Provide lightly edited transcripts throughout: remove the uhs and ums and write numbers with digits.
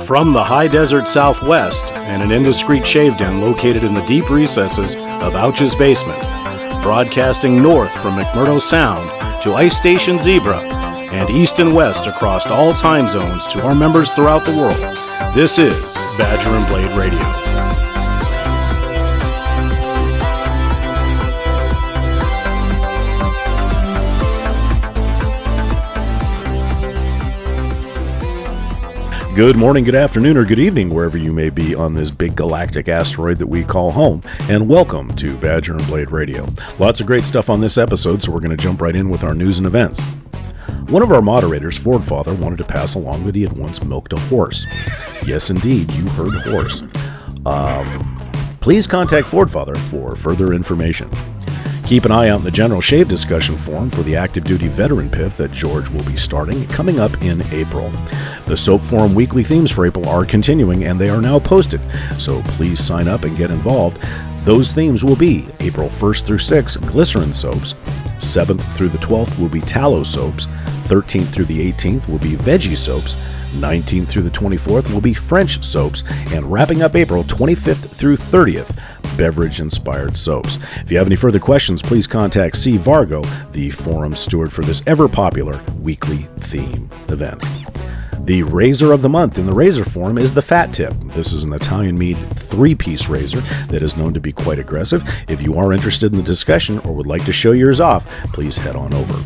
From the high desert southwest and an indiscreet shave den located in the deep recesses of Ouch's basement, broadcasting north from McMurdo Sound to Ice Station Zebra and east and west across all time zones to our members throughout the world, this is Badger and Blade Radio. Good morning, good afternoon, or good evening, wherever you may be on this big galactic asteroid that we call home, and welcome to Badger and Blade Radio. Lots of great stuff on this episode, so we're going to jump right in with our news and events. One of our moderators, Ford Father, wanted to pass along that he had once milked a horse. Yes, indeed, you heard horse. Please contact Ford Father for further information. Keep an eye out in the general shave discussion forum for the active duty veteran PIF that George will be starting coming up in April. The Soap Forum weekly themes for April are continuing and they are now posted, so please sign up and get involved. Those themes will be April 1st through 6th, glycerin soaps. 7th through the 12th will be tallow soaps. 13th through the 18th will be veggie soaps. 19th through the 24th will be French soaps. And wrapping up April 25th through 30th, beverage-inspired soaps. If you have any further questions, please contact C. Vargo, the forum steward for this ever-popular weekly theme event. The razor of the month in the razor forum is the Fat Tip. This is an Italian-made 3-piece razor that is known to be quite aggressive. If you are interested in the discussion or would like to show yours off, please head on over.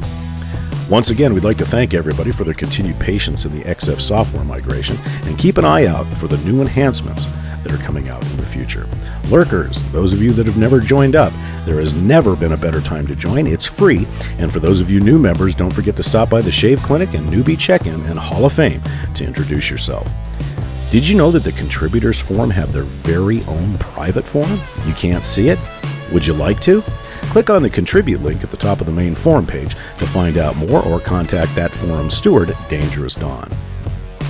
Once again, we'd like to thank everybody for their continued patience in the XF software migration, and keep an eye out for the new enhancements that are coming out in the future. Lurkers, those of you that have never joined up, there has never been a better time to join. It's free, and for those of you new members, don't forget to stop by the Shave Clinic and Newbie Check-In and Hall of Fame to introduce yourself. Did you know that the Contributors Forum have their very own private forum? You can't see it? Would you like to? Click on the Contribute link at the top of the main forum page to find out more or contact that forum steward, Dangerous Dawn.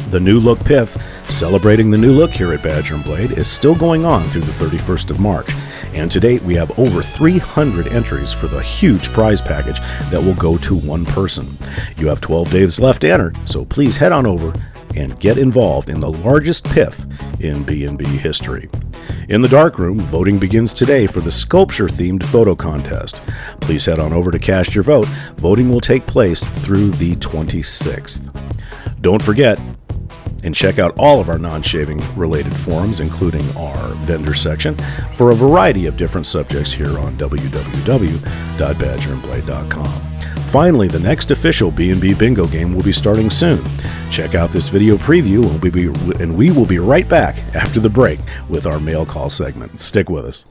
The New Look PIF, celebrating the new look here at Badger and Blade, is still going on through the 31st of March. And to date, we have over 300 entries for the huge prize package that will go to one person. You have 12 days left to enter, so please head on over and get involved in the largest PIF in B&B history. In the darkroom, voting begins today for the sculpture-themed photo contest. Please head on over to cast your vote. Voting will take place through the 26th. Don't forget, and check out all of our non-shaving related forums, including our vendor section, for a variety of different subjects here on www.badgerandblade.com. Finally, the next official B&B bingo game will be starting soon. Check out this video preview, and we will be right back after the break with our mail call segment. Stick with us.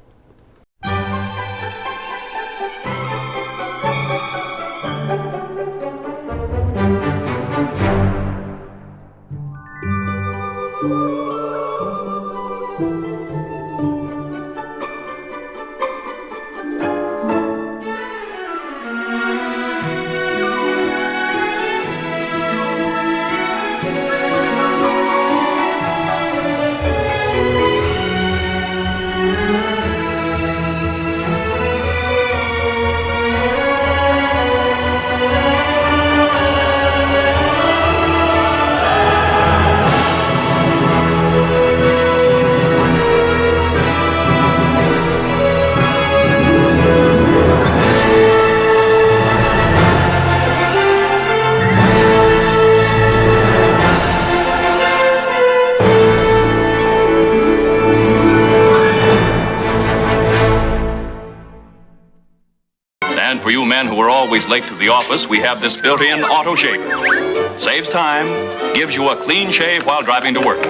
For you men who are always late to the office, we have this built-in auto shaver. Saves time, gives you a clean shave while driving to work.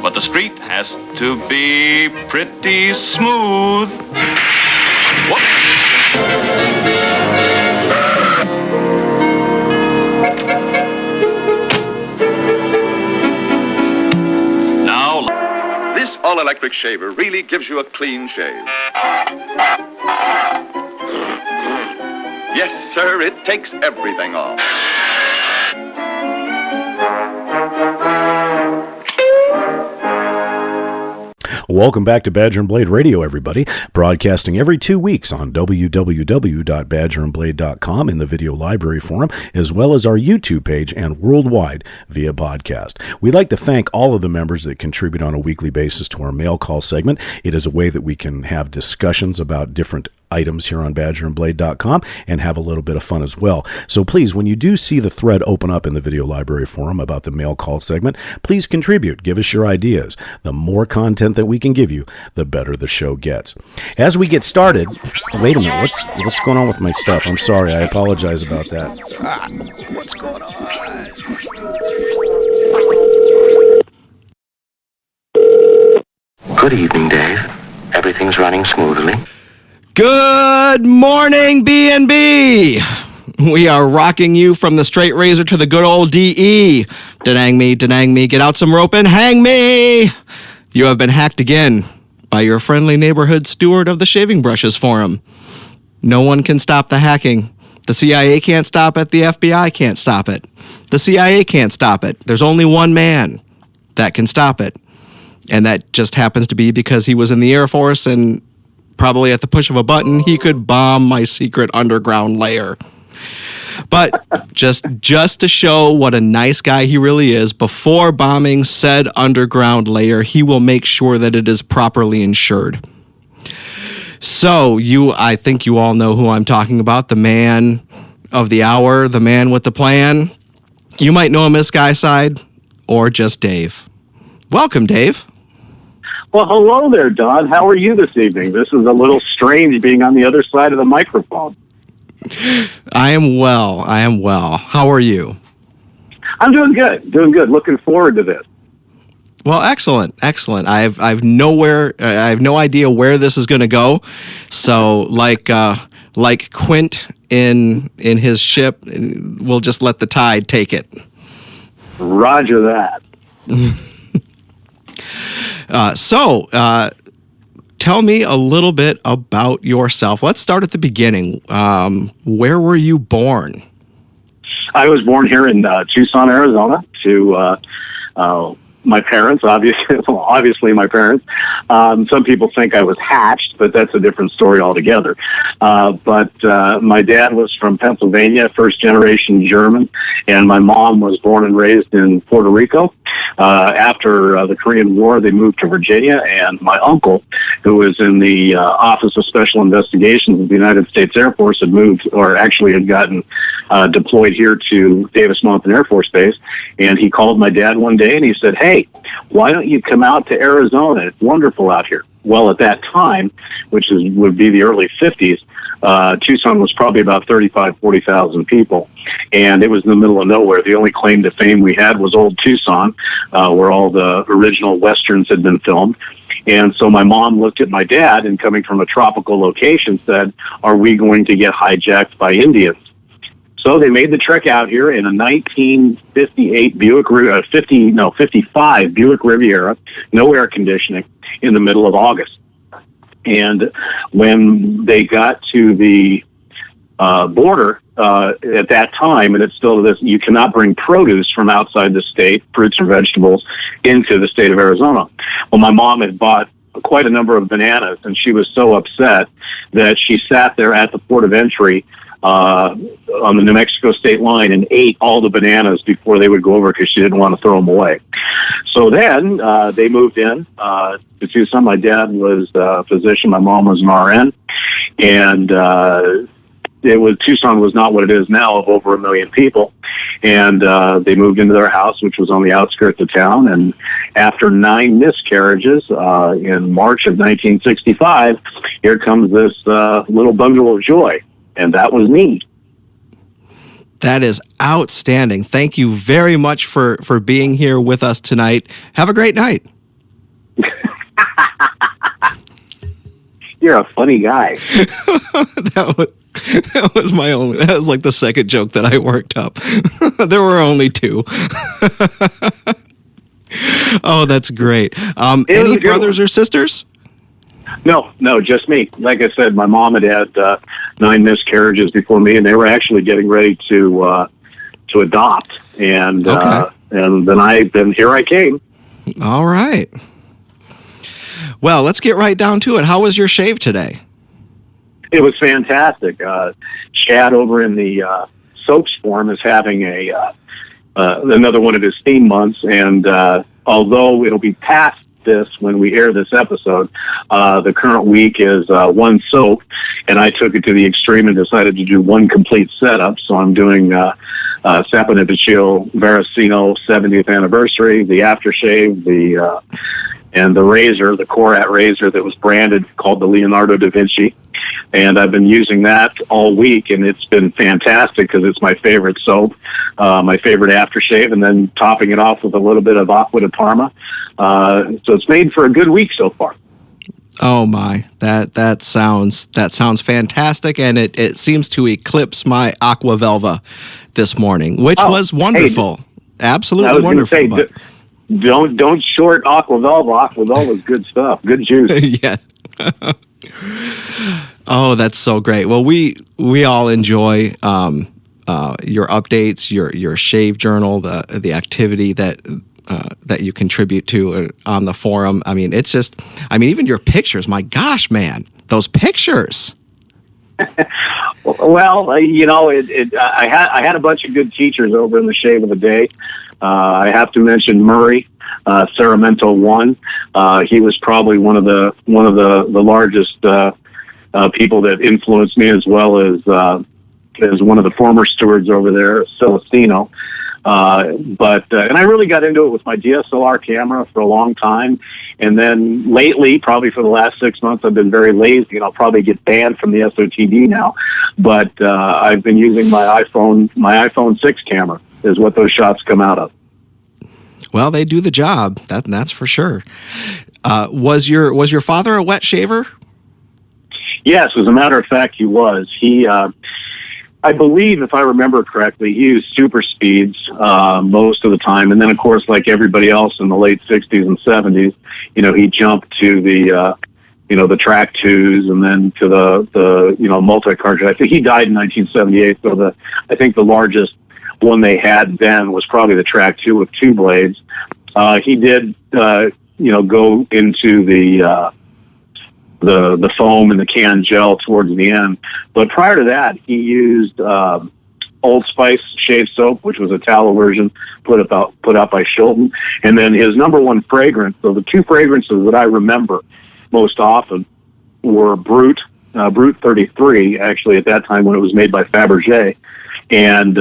But the street has to be pretty smooth. Whoop. Now, this all-electric shaver really gives you a clean shave. Yes, sir, it takes everything off. Welcome back to Badger and Blade Radio, everybody. Broadcasting every 2 weeks on www.badgerandblade.com in the video library forum, as well as our YouTube page and worldwide via podcast. We'd like to thank all of the members that contribute on a weekly basis to our mail call segment. It is a way that we can have discussions about different items here on badgerandblade.com and have a little bit of fun as well. So please, when you do see the thread open up in the video library forum about the mail call segment, please contribute. Give us your ideas. The more content that we can give you, the better the show gets. As we get started, wait a minute, what's going on with my stuff? I'm sorry, I apologize about that. What's going on? Good evening, Dave. Everything's running smoothly. Good morning, B&B. We are rocking you from the straight razor to the good old DE. Denang me, get out some rope and hang me. You have been hacked again by your friendly neighborhood steward of the Shaving Brushes Forum. No one can stop the hacking. The CIA can't stop it. The FBI can't stop it. The CIA can't stop it. There's only one man that can stop it. And that just happens to be because he was in the Air Force and probably at the push of a button, he could bomb my secret underground lair. But just to show what a nice guy he really is, before bombing said underground lair, he will make sure that it is properly insured. So I think you all know who I'm talking about, the man of the hour, the man with the plan. You might know him as SkyPsyd or just Dave. Welcome, Dave. Well, hello there, Don. How are you this evening? This is a little strange being on the other side of the microphone. I am well. How are you? I'm doing good. Looking forward to this. Well, excellent. I have no idea where this is going to go. So, like Quint in his ship, we'll just let the tide take it. Roger that. Tell me a little bit about yourself. Let's start at the beginning. Where were you born? I was born here in Tucson, Arizona, to my parents, obviously my parents. Some people think I was hatched, but that's a different story altogether. But my dad was from Pennsylvania, first generation German, and my mom was born and raised in Puerto Rico. After the Korean War, they moved to Virginia, and my uncle, who was in the Office of Special Investigations of the United States Air Force, had gotten deployed here to Davis Mountain Air Force Base, and he called my dad one day and he said, "Hey, why don't you come out to Arizona? It's wonderful out here." Well, at that time, which would be the early 50s, Tucson was probably about 40,000 people, and it was in the middle of nowhere. The only claim to fame we had was old Tucson, where all the original Westerns had been filmed. And so my mom looked at my dad, and coming from a tropical location, said, "Are we going to get hijacked by Indians?" So they made the trek out here in a 1958 55 Buick Riviera, no air conditioning, in the middle of August. And when they got to the border at that time, and it's still this, you cannot bring produce from outside the state, fruits or vegetables, into the state of Arizona. Well, my mom had bought quite a number of bananas, and she was so upset that she sat there at the port of entry on the New Mexico state line and ate all the bananas before they would go over because she didn't want to throw them away. So then they moved in to Tucson. My dad was a physician. My mom was an RN. And Tucson was not what it is now, of over 1 million people. And they moved into their house, which was on the outskirts of town. And after 9 miscarriages in March of 1965, here comes this little bundle of joy. And that was me. That is outstanding. Thank you very much for being here with us tonight. Have a great night. You're a funny guy. That was like the second joke that I worked up. There were only 2. Oh, that's great. Any brothers or sisters? No, just me. Like I said, my mom had had 9 miscarriages before me, and they were actually getting ready to adopt. And okay. And then here I came. All right. Well, let's get right down to it. How was your shave today? It was fantastic. Chad over in the soaps forum is having another one of his theme months, and although it'll be past this when we air this episode, the current week is one soap, and I took it to the extreme and decided to do one complete setup. So I'm doing Saponificio Veracino 70th anniversary, the aftershave, and the razor, the Korat razor that was branded, called the Leonardo da Vinci. And I've been using that all week, and it's been fantastic because it's my favorite soap, my favorite aftershave, and then topping it off with a little bit of Aqua di Parma. So it's made for a good week so far. Oh my, that sounds fantastic, and it seems to eclipse my Aqua Velva this morning, which was wonderful. Absolutely wonderful. Say, don't short Aqua Velva. Aqua Velva is good stuff. Good juice. Yeah. Oh, that's so great. Well, we all enjoy your updates, your shave journal, the activity that you contribute to on the forum. I mean, it's just, even your pictures. My gosh, man, those pictures. Well, I had a bunch of good teachers over in the shave of the day. I have to mention Murray, Ceramento 1. He was probably one of the largest people that influenced me, as well as one of the former stewards over there, Celestino. And I really got into it with my DSLR camera for a long time. And then lately, probably for the last 6 months, I've been very lazy, and I'll probably get banned from the SOTD now. But I've been using my iPhone 6 camera is what those shots come out of. Well, they do the job. That's for sure. Was your father a wet shaver? Yes, as a matter of fact, he was. He, I believe, if I remember correctly, he used super speeds most of the time, and then, of course, like everybody else in the late '60s and '70s, he jumped to the track twos, and then to the multi-cartridge. I think he died in 1978, so I think the largest one they had then was probably the track two with two blades. He did, go into the foam and the can gel towards the end. But prior to that, he used Old Spice shave soap, which was a tallow version put out by Shilton. And then his number one fragrance, so the two fragrances that I remember most often were Brut 33, actually at that time when it was made by Fabergé, and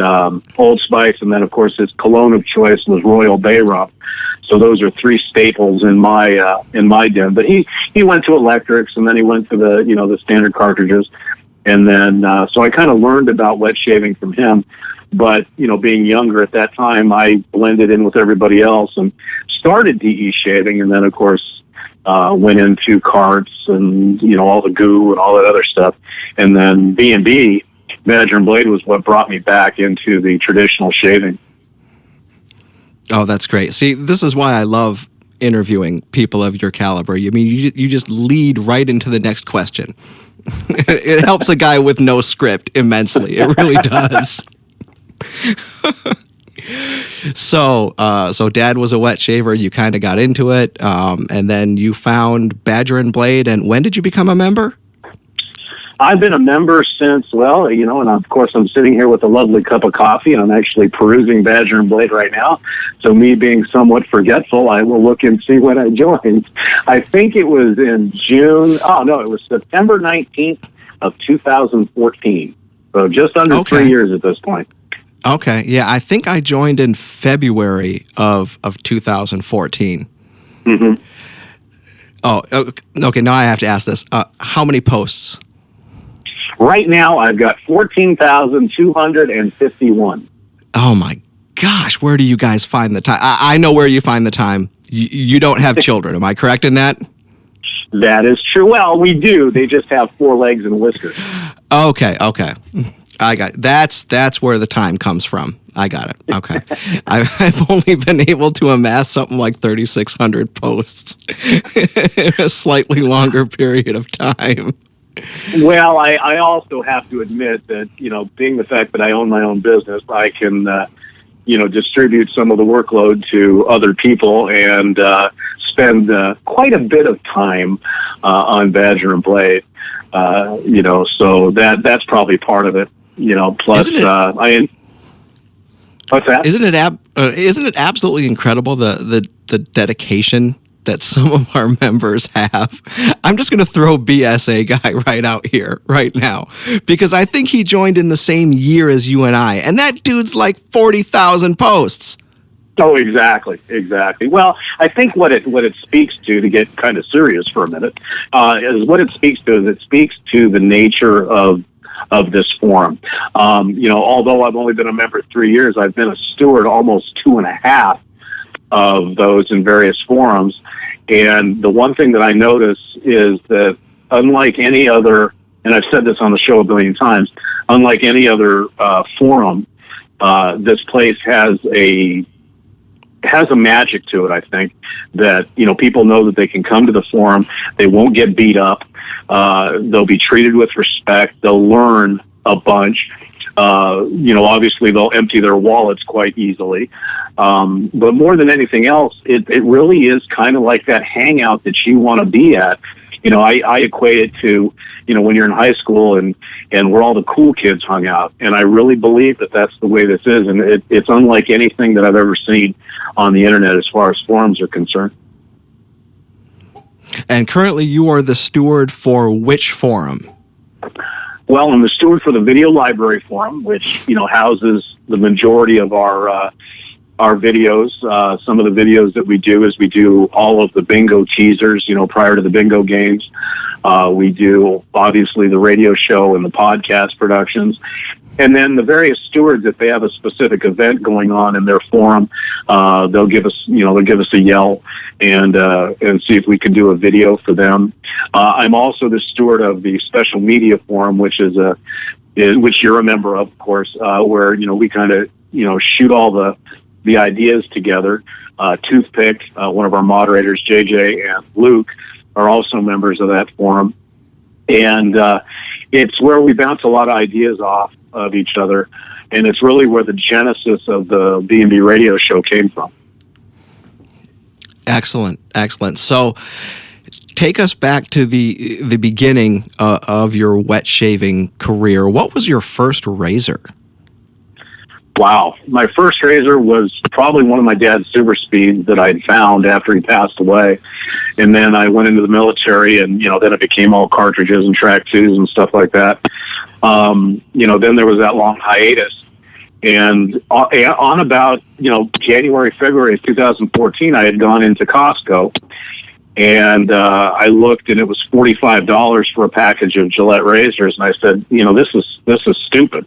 Old Spice, and then of course his cologne of choice was Royal Bay Rum. So those are three staples in my den. But he went to electrics, and then he went to the standard cartridges, and then so I kind of learned about wet shaving from him. But being younger at that time, I blended in with everybody else and started DE shaving, and then of course went into carts and all the goo and all that other stuff, and then B&B Badger and Blade was what brought me back into the traditional shaving. Oh, that's great. See, this is why I love interviewing people of your caliber. You just lead right into the next question. It helps a guy with no script immensely. It really does. So Dad was a wet shaver. You kind of got into it, and then you found Badger and Blade. And when did you become a member? I've been a member since, and of course I'm sitting here with a lovely cup of coffee, and I'm actually perusing Badger and Blade right now. So me being somewhat forgetful, I will look and see when I joined. I think it was in June. Oh, no, it was September 19th of 2014. So just under 3 years at this point. Okay. Yeah, I think I joined in February of 2014. Mm-hmm. Oh, okay. Now I have to ask this. How many posts? Right now, I've got 14,251. Oh, my gosh. Where do you guys find the time? I know where you find the time. You don't have children. Am I correct in that? That is true. Well, we do. They just have 4 legs and whiskers. Okay. I got it. That's where the time comes from. I got it. Okay. I've only been able to amass something like 3,600 posts in a slightly longer period of time. Well, I also have to admit that, being the fact that I own my own business, I can, distribute some of the workload to other people and spend quite a bit of time on Badger and Blade. So that's probably part of it. Plus what's that? Isn't it absolutely incredible the dedication that some of our members have? I'm just going to throw BSA guy right out here right now, because I think he joined in the same year as you and I, and that dude's like 40,000 posts. Oh, exactly. Well, I think what it speaks to get kind of serious for a minute, is what it speaks to the nature of this forum. Although I've only been a member 3 years, I've been a steward almost 2.5 of those in various forums. And the one thing that I notice is that unlike any other, and I've said this on the show a billion times, unlike any other forum, this place has a magic to it. I think that, people know that they can come to the forum. They won't get beat up. They'll be treated with respect. They'll learn a bunch. Obviously they'll empty their wallets quite easily. But more than anything else, it really is kind of like that hangout that you want to be at. I equate it to, when you're in high school and where all the cool kids hung out. And I really believe that that's the way this is. And it's unlike anything that I've ever seen on the internet as far as forums are concerned. And currently you are the steward for which forum? Well, I'm the steward for the Video Library Forum, which, houses the majority of our videos. Some of the videos that we do is we do all of the bingo teasers, prior to the bingo games. We do, obviously, the radio show and the podcast productions. And then the various stewards, if they have a specific event going on in their forum, they'll give us a yell and see if we can do a video for them. I'm also the steward of the Special Media Forum, which which you're a member of course, where we kind of shoot all the ideas together. Toothpick, one of our moderators, JJ and Luke, are also members of that forum, and it's where we bounce a lot of ideas off of each other, and it's really where the genesis of the B&B Radio show came from. Excellent. So take us back to the beginning of your wet shaving career. What was your first razor? Wow. My first razor was probably one of my dad's Super Speeds that I'd found after he passed away. And then I went into the military, and, then it became all cartridges and track twos and stuff like that. Then there was that long hiatus. And on about, January, February of 2014, I had gone into Costco, and I looked, and it was $45 for a package of Gillette razors. And I said, this is stupid.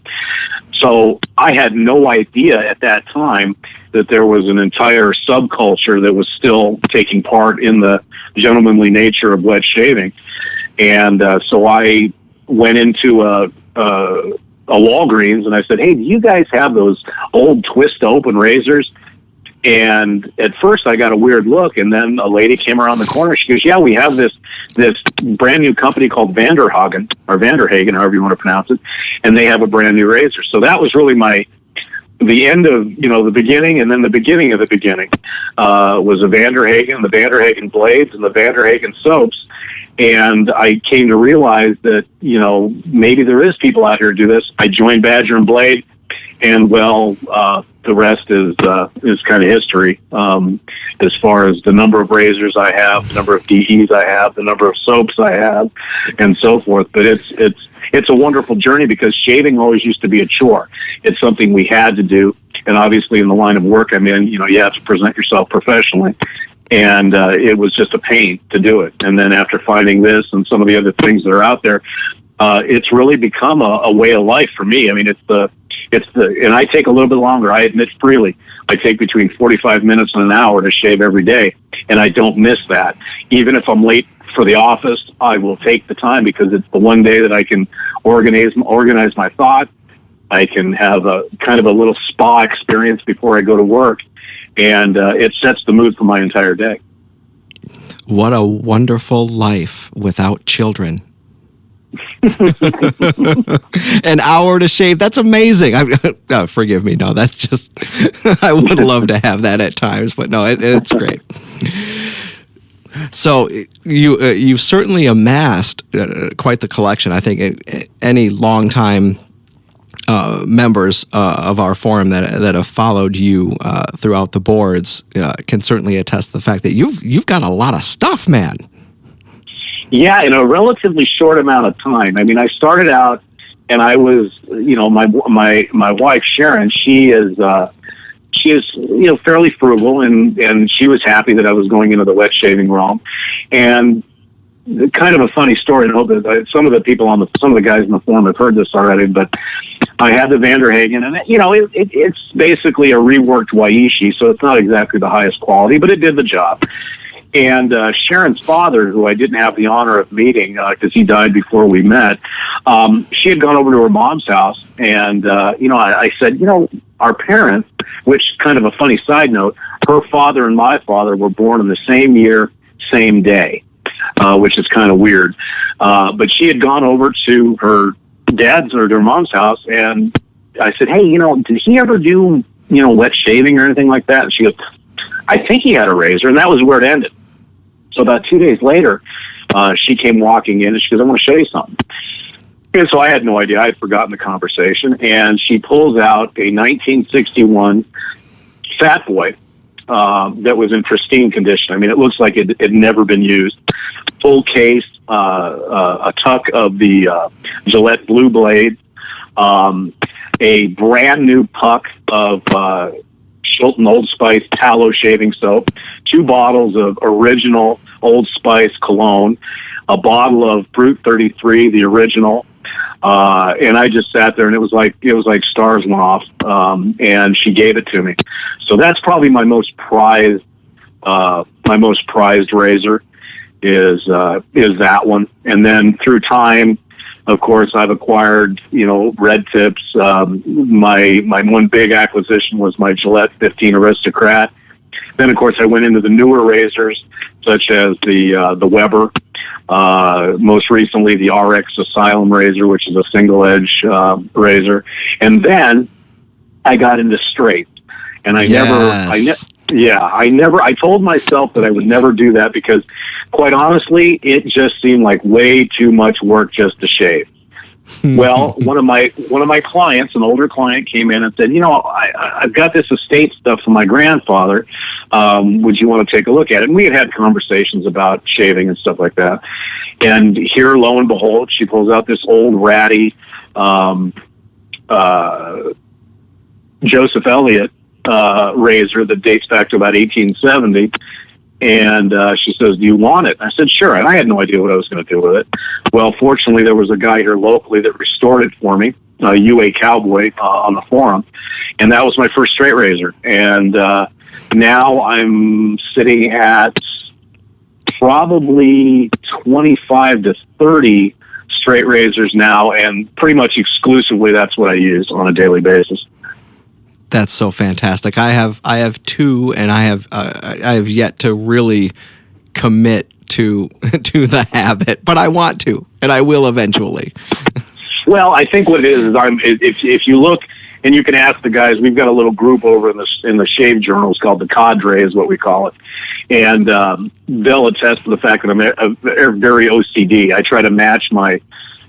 So I had no idea at that time that there was an entire subculture that was still taking part in the gentlemanly nature of wet shaving. And so I went into a Walgreens, and I said, hey, do you guys have those old twist open razors? And at first I got a weird look, and then a lady came around the corner. She goes, yeah, we have this brand new company called Vanderhagen, however you want to pronounce it, and they have a brand new razor. So that was really the end of, the beginning, and then the beginning of the beginning was a Vanderhagen, the Vanderhagen blades, and the Vanderhagen soaps. And I came to realize that, maybe there is people out here who do this. I joined Badger and Blade, and the rest is kind of history. As far as the number of razors I have, the number of DEs I have, the number of soaps I have, and so forth. But it's a wonderful journey, because shaving always used to be a chore. It's something we had to do, and obviously in the line of work I'm in, you have to present yourself professionally. And it was just a pain to do it. And then after finding this and some of the other things that are out there, it's really become a way of life for me. I mean, and I take a little bit longer. I admit freely, I take between 45 minutes and an hour to shave every day, and I don't miss that. Even if I'm late for the office, I will take the time, because it's the one day that I can organize my thoughts. I can have a kind of a little spa experience before I go to work, and it sets the mood for my entire day. What a wonderful life without children. An hour to shave. That's amazing. Forgive me. No, that's just, I would love to have that at times, but no, it's great. So you've certainly amassed quite the collection. I think any longtime members of our forum that have followed you throughout the boards can certainly attest to the fact that you've got a lot of stuff, man. Yeah, in a relatively short amount of time. I mean, I started out, and I was, my wife Sharon. She is fairly frugal, and she was happy that I was going into the wet shaving realm. And kind of a funny story. I hope that some of the people some of the guys in the forum have heard this already, but I had the Vanderhagen, and it's basically a reworked Waiishi, so it's not exactly the highest quality, but it did the job. And Sharon's father, who I didn't have the honor of meeting because he died before we met, she had gone over to her mom's house, and I said, our parents, which kind of a funny side note, her father and my father were born in the same year, same day, which is kind of weird. But she had gone over to her dad's or their mom's house, and I said, hey, did he ever do, wet shaving or anything like that? And she goes, I think he had a razor, and that was where it ended. So about 2 days later, she came walking in, and she goes, I want to show you something. And so I had no idea. I had forgotten the conversation, and she pulls out a 1961 Fat Boy that was in pristine condition. I mean, it looks like it had never been used. Full case, a tuck of the Gillette Blue Blade, a brand new puck of Chilton Old Spice tallow shaving soap, 2 bottles of original Old Spice cologne, a bottle of Brute 33, the original. And I just sat there, and it was like stars went off. And she gave it to me. So that's probably my most prized razor is that one. And then through time, of course, I've acquired, red tips. My one big acquisition was my Gillette 15 Aristocrat. Then, of course, I went into the newer razors, such as the Weber. Most recently, the RX Asylum razor, which is a single edge razor. And then I got into straights, and I told myself that I would never do that because, quite honestly, it just seemed like way too much work just to shave. Well, one of my clients, an older client, came in and said, I've got this estate stuff from my grandfather. Would you want to take a look at it? And we had conversations about shaving and stuff like that. And here, lo and behold, she pulls out this old ratty Joseph Elliott razor that dates back to about 1870. And she says, do you want it? I said, sure. And I had no idea what I was going to do with it. Well, fortunately, there was a guy here locally that restored it for me, UA Cowboy, on the forum. And that was my first straight razor. And now I'm sitting at probably 25 to 30 straight razors now. And pretty much exclusively, that's what I use on a daily basis. That's so fantastic. I have 2, and I have yet to really commit to the habit, but I want to, and I will eventually. Well, I think what it is if you look, and you can ask the guys, we've got a little group over in the shave journals called the Cadre, is what we call it, and they'll attest to the fact that I'm very OCD. I try to match my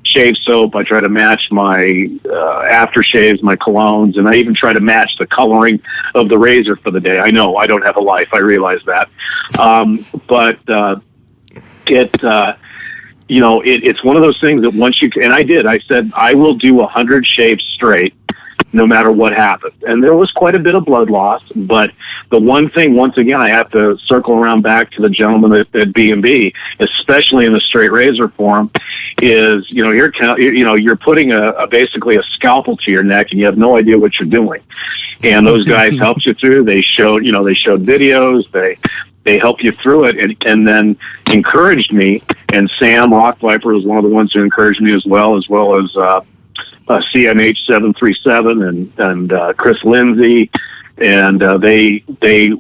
shave soap. I try to match my aftershaves, my colognes, and I even try to match the coloring of the razor for the day. I know I don't have a life. I realize that. But it's one of those things that once you, and I said, I will do 100 shaves straight no matter what happens. And there was quite a bit of blood loss, but the one thing, once again, I have to circle around back to the gentleman at B&B, especially in the straight razor forum, is, you're putting basically a scalpel to your neck, and you have no idea what you're doing. And those guys helped you through. They showed videos. They helped you through it, and then encouraged me. And Sam Rock Viper was one of the ones who encouraged me as well as CMH 737 and Chris Lindsay, and they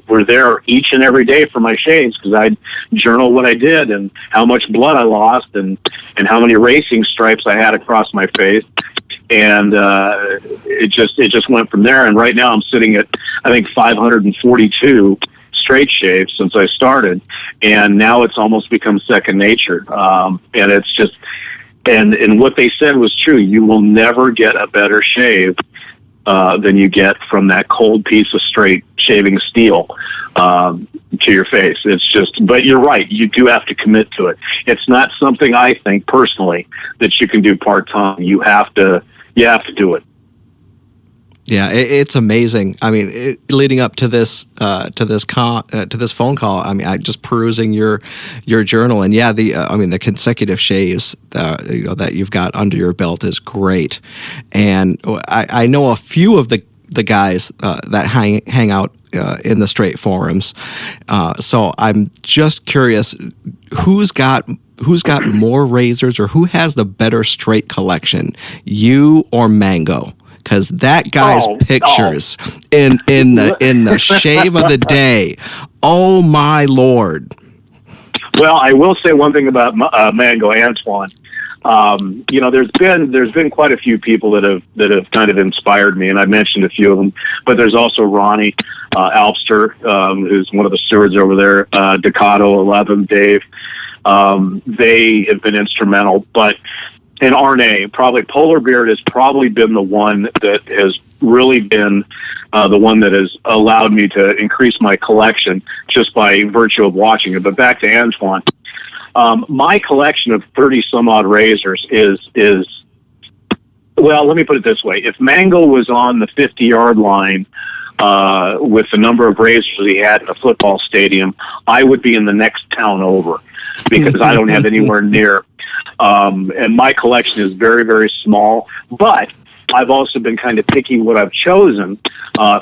were there each and every day for my shaves because I'd journal what I did and how much blood I lost and how many racing stripes I had across my face, and it just went from there. And right now I'm sitting at, I think, 542 straight shave since I started, and now it's almost become second nature. And it's just, and what they said was true. You will never get a better shave than you get from that cold piece of straight shaving steel to your face. It's just, but you're right. You do have to commit to it. It's not something, I think personally, that you can do part-time. You have to do it. Yeah, it's amazing. I mean, leading up to this phone call, I mean, I just perusing your journal, and yeah, the consecutive shaves that you've got under your belt is great. And I know a few of the guys that hang out in the straight forums. So I'm just curious, who's got more razors, or who has the better straight collection, you or Mango? Because that guy's pictures in the shave of the day, oh my Lord! Well, I will say one thing about Mango Antoine. There's been quite a few people that have kind of inspired me, and I mentioned a few of them. But there's also Ronnie Alpster, who's one of the stewards over there. Ducato 11, Dave. They have been instrumental, but. And Arne, probably Polar Beard has probably been the one that has really been the one that has allowed me to increase my collection just by virtue of watching it. But back to Antoine, my collection of 30 some odd razors is well, let me put it this way. If Mango was on the 50-yard line with the number of razors he had in a football stadium, I would be in the next town over because I don't have anywhere near. And my collection is very, very small, but I've also been kind of picky what I've chosen,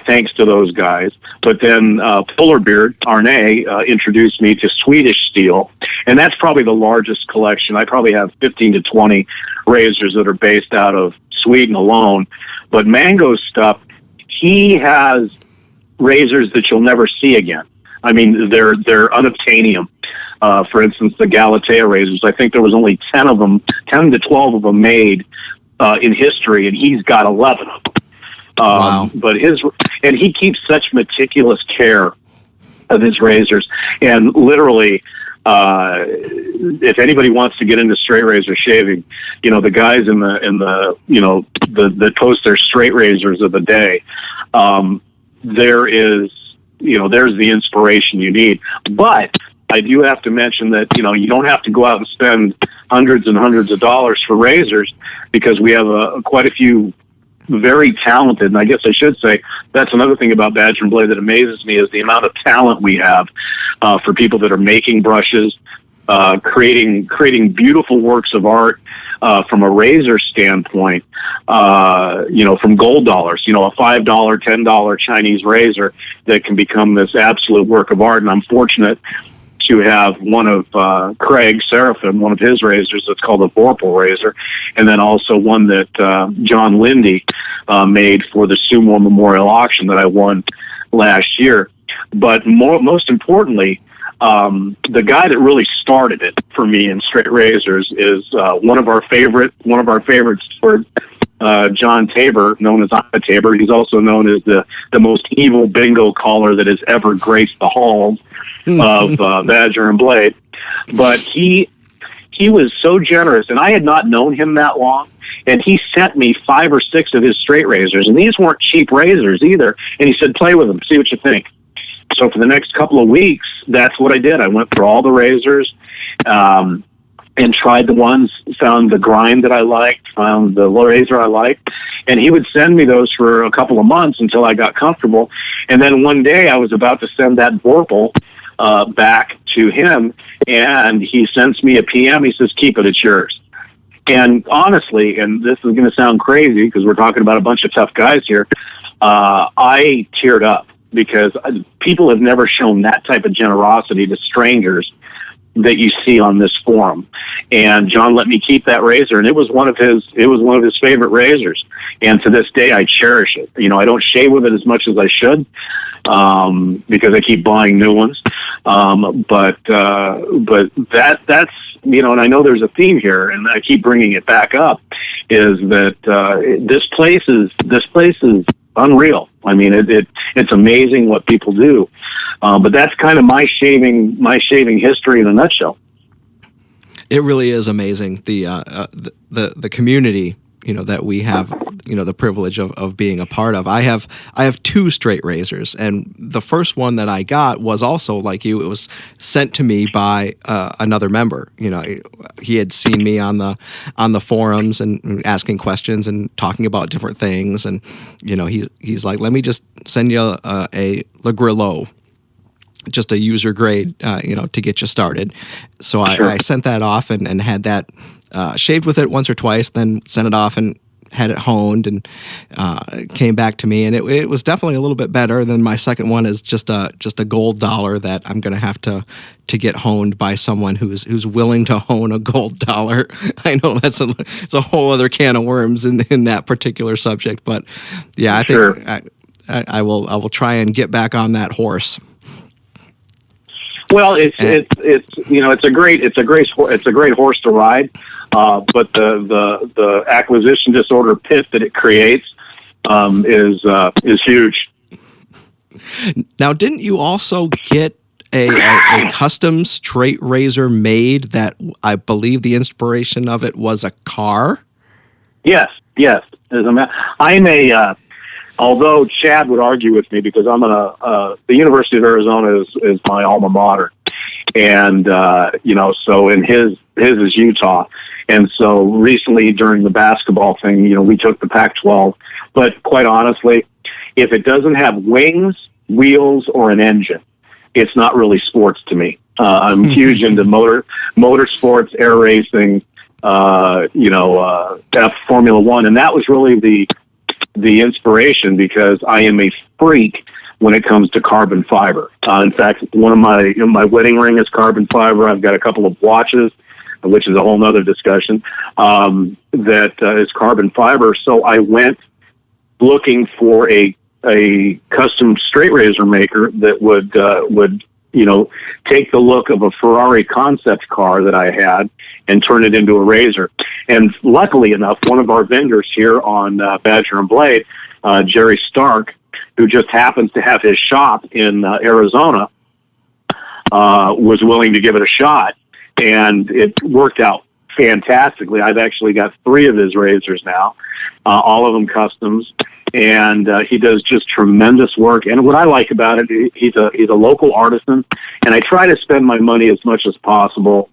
thanks to those guys. But then Polar Beard, Arne, introduced me to Swedish steel, and that's probably the largest collection. I probably have 15 to 20 razors that are based out of Sweden alone. But Mango's stuff, he has razors that you'll never see again. I mean, they're unobtainium. For instance, the Galatea razors, I think there was only 10 to 12 of them made in history, and he's got 11 of them. Wow. But he keeps such meticulous care of his razors, and literally, if anybody wants to get into straight razor shaving, the guys that post their straight razors of the day, there's the inspiration you need. But I do have to mention that, you don't have to go out and spend hundreds and hundreds of dollars for razors, because we have quite a few very talented, and I guess I should say that's another thing about Badger and Blade that amazes me, is the amount of talent we have for people that are making brushes, creating beautiful works of art from a razor standpoint, from gold dollars, a $5, $10 Chinese razor that can become this absolute work of art. And I'm fortunate to have one of Craig Seraphin, one of his razors that's called the Vorpal razor, and then also one that John Lindy made for the Sumo Memorial Auction that I won last year. But most importantly, the guy that really started it for me in straight razors is one of our favorites, for John Tabor, known as Ira Tabor. He's also known as the most evil bingo caller that has ever graced the halls of Badger and Blade. But he was so generous, and I had not known him that long, and he sent me 5 or 6 of his straight razors, and these weren't cheap razors either, and he said, play with them, see what you think. So for the next couple of weeks, that's what I did. I went through all the razors, and tried the ones, found the grind that I liked, found the razor I liked, and he would send me those for a couple of months until I got comfortable. And then one day I was about to send that Vorpal back to him, and he sends me a PM. He says, keep it, it's yours. And honestly, and this is going to sound crazy because we're talking about a bunch of tough guys here, I teared up because people have never shown that type of generosity to strangers that you see on this forum. And John let me keep that razor, and it was one of his favorite razors. And to this day, I cherish it. I don't shave with it as much as I should, because I keep buying new ones. But that's, and I know there's a theme here, and I keep bringing it back up, is that, this place is unreal. I mean, it's amazing what people do. But that's kind of my shaving history in a nutshell. It really is amazing, the community, that we have, the privilege of being a part of. I have 2 straight razors, and the first one that I got was also like you. It was sent to me by another member. He had seen me on the forums and asking questions and talking about different things, and he's like, let me just send you a Le Grillo, just a user grade, to get you started. So I sent that off and had that shaved with it once or twice, then sent it off and had it honed, and came back to me. And it was definitely a little bit better than my second one. Is just a gold dollar that I'm going to have to get honed by someone who's willing to hone a gold dollar. I know it's a whole other can of worms in that particular subject, but yeah, I think I will try and get back on that horse. Well, it's a great horse to ride, but the acquisition disorder pit that it creates is huge. Now, didn't you also get a custom straight razor made that I believe the inspiration of it was a car? Yes. Although Chad would argue with me because I'm the University of Arizona is my alma mater, and so in his is Utah, and so recently during the basketball thing, we took the Pac-12, but quite honestly, if it doesn't have wings, wheels, or an engine, it's not really sports to me. I'm huge into motorsports, air racing, Formula One, and that was really the inspiration because I am a freak when it comes to carbon fiber. In fact, one of my wedding ring is carbon fiber. I've got a couple of watches, which is a whole nother discussion, that is carbon fiber. So I went looking for a custom straight razor maker that would take the look of a Ferrari concept car that I had and turn it into a razor. And luckily enough, one of our vendors here on Badger and Blade, Jerry Stark, who just happens to have his shop in Arizona, was willing to give it a shot. And it worked out fantastically. I've actually got 3 of his razors now, all of them customs. And he does just tremendous work. And what I like about it, he's a local artisan, and I try to spend my money as much as possible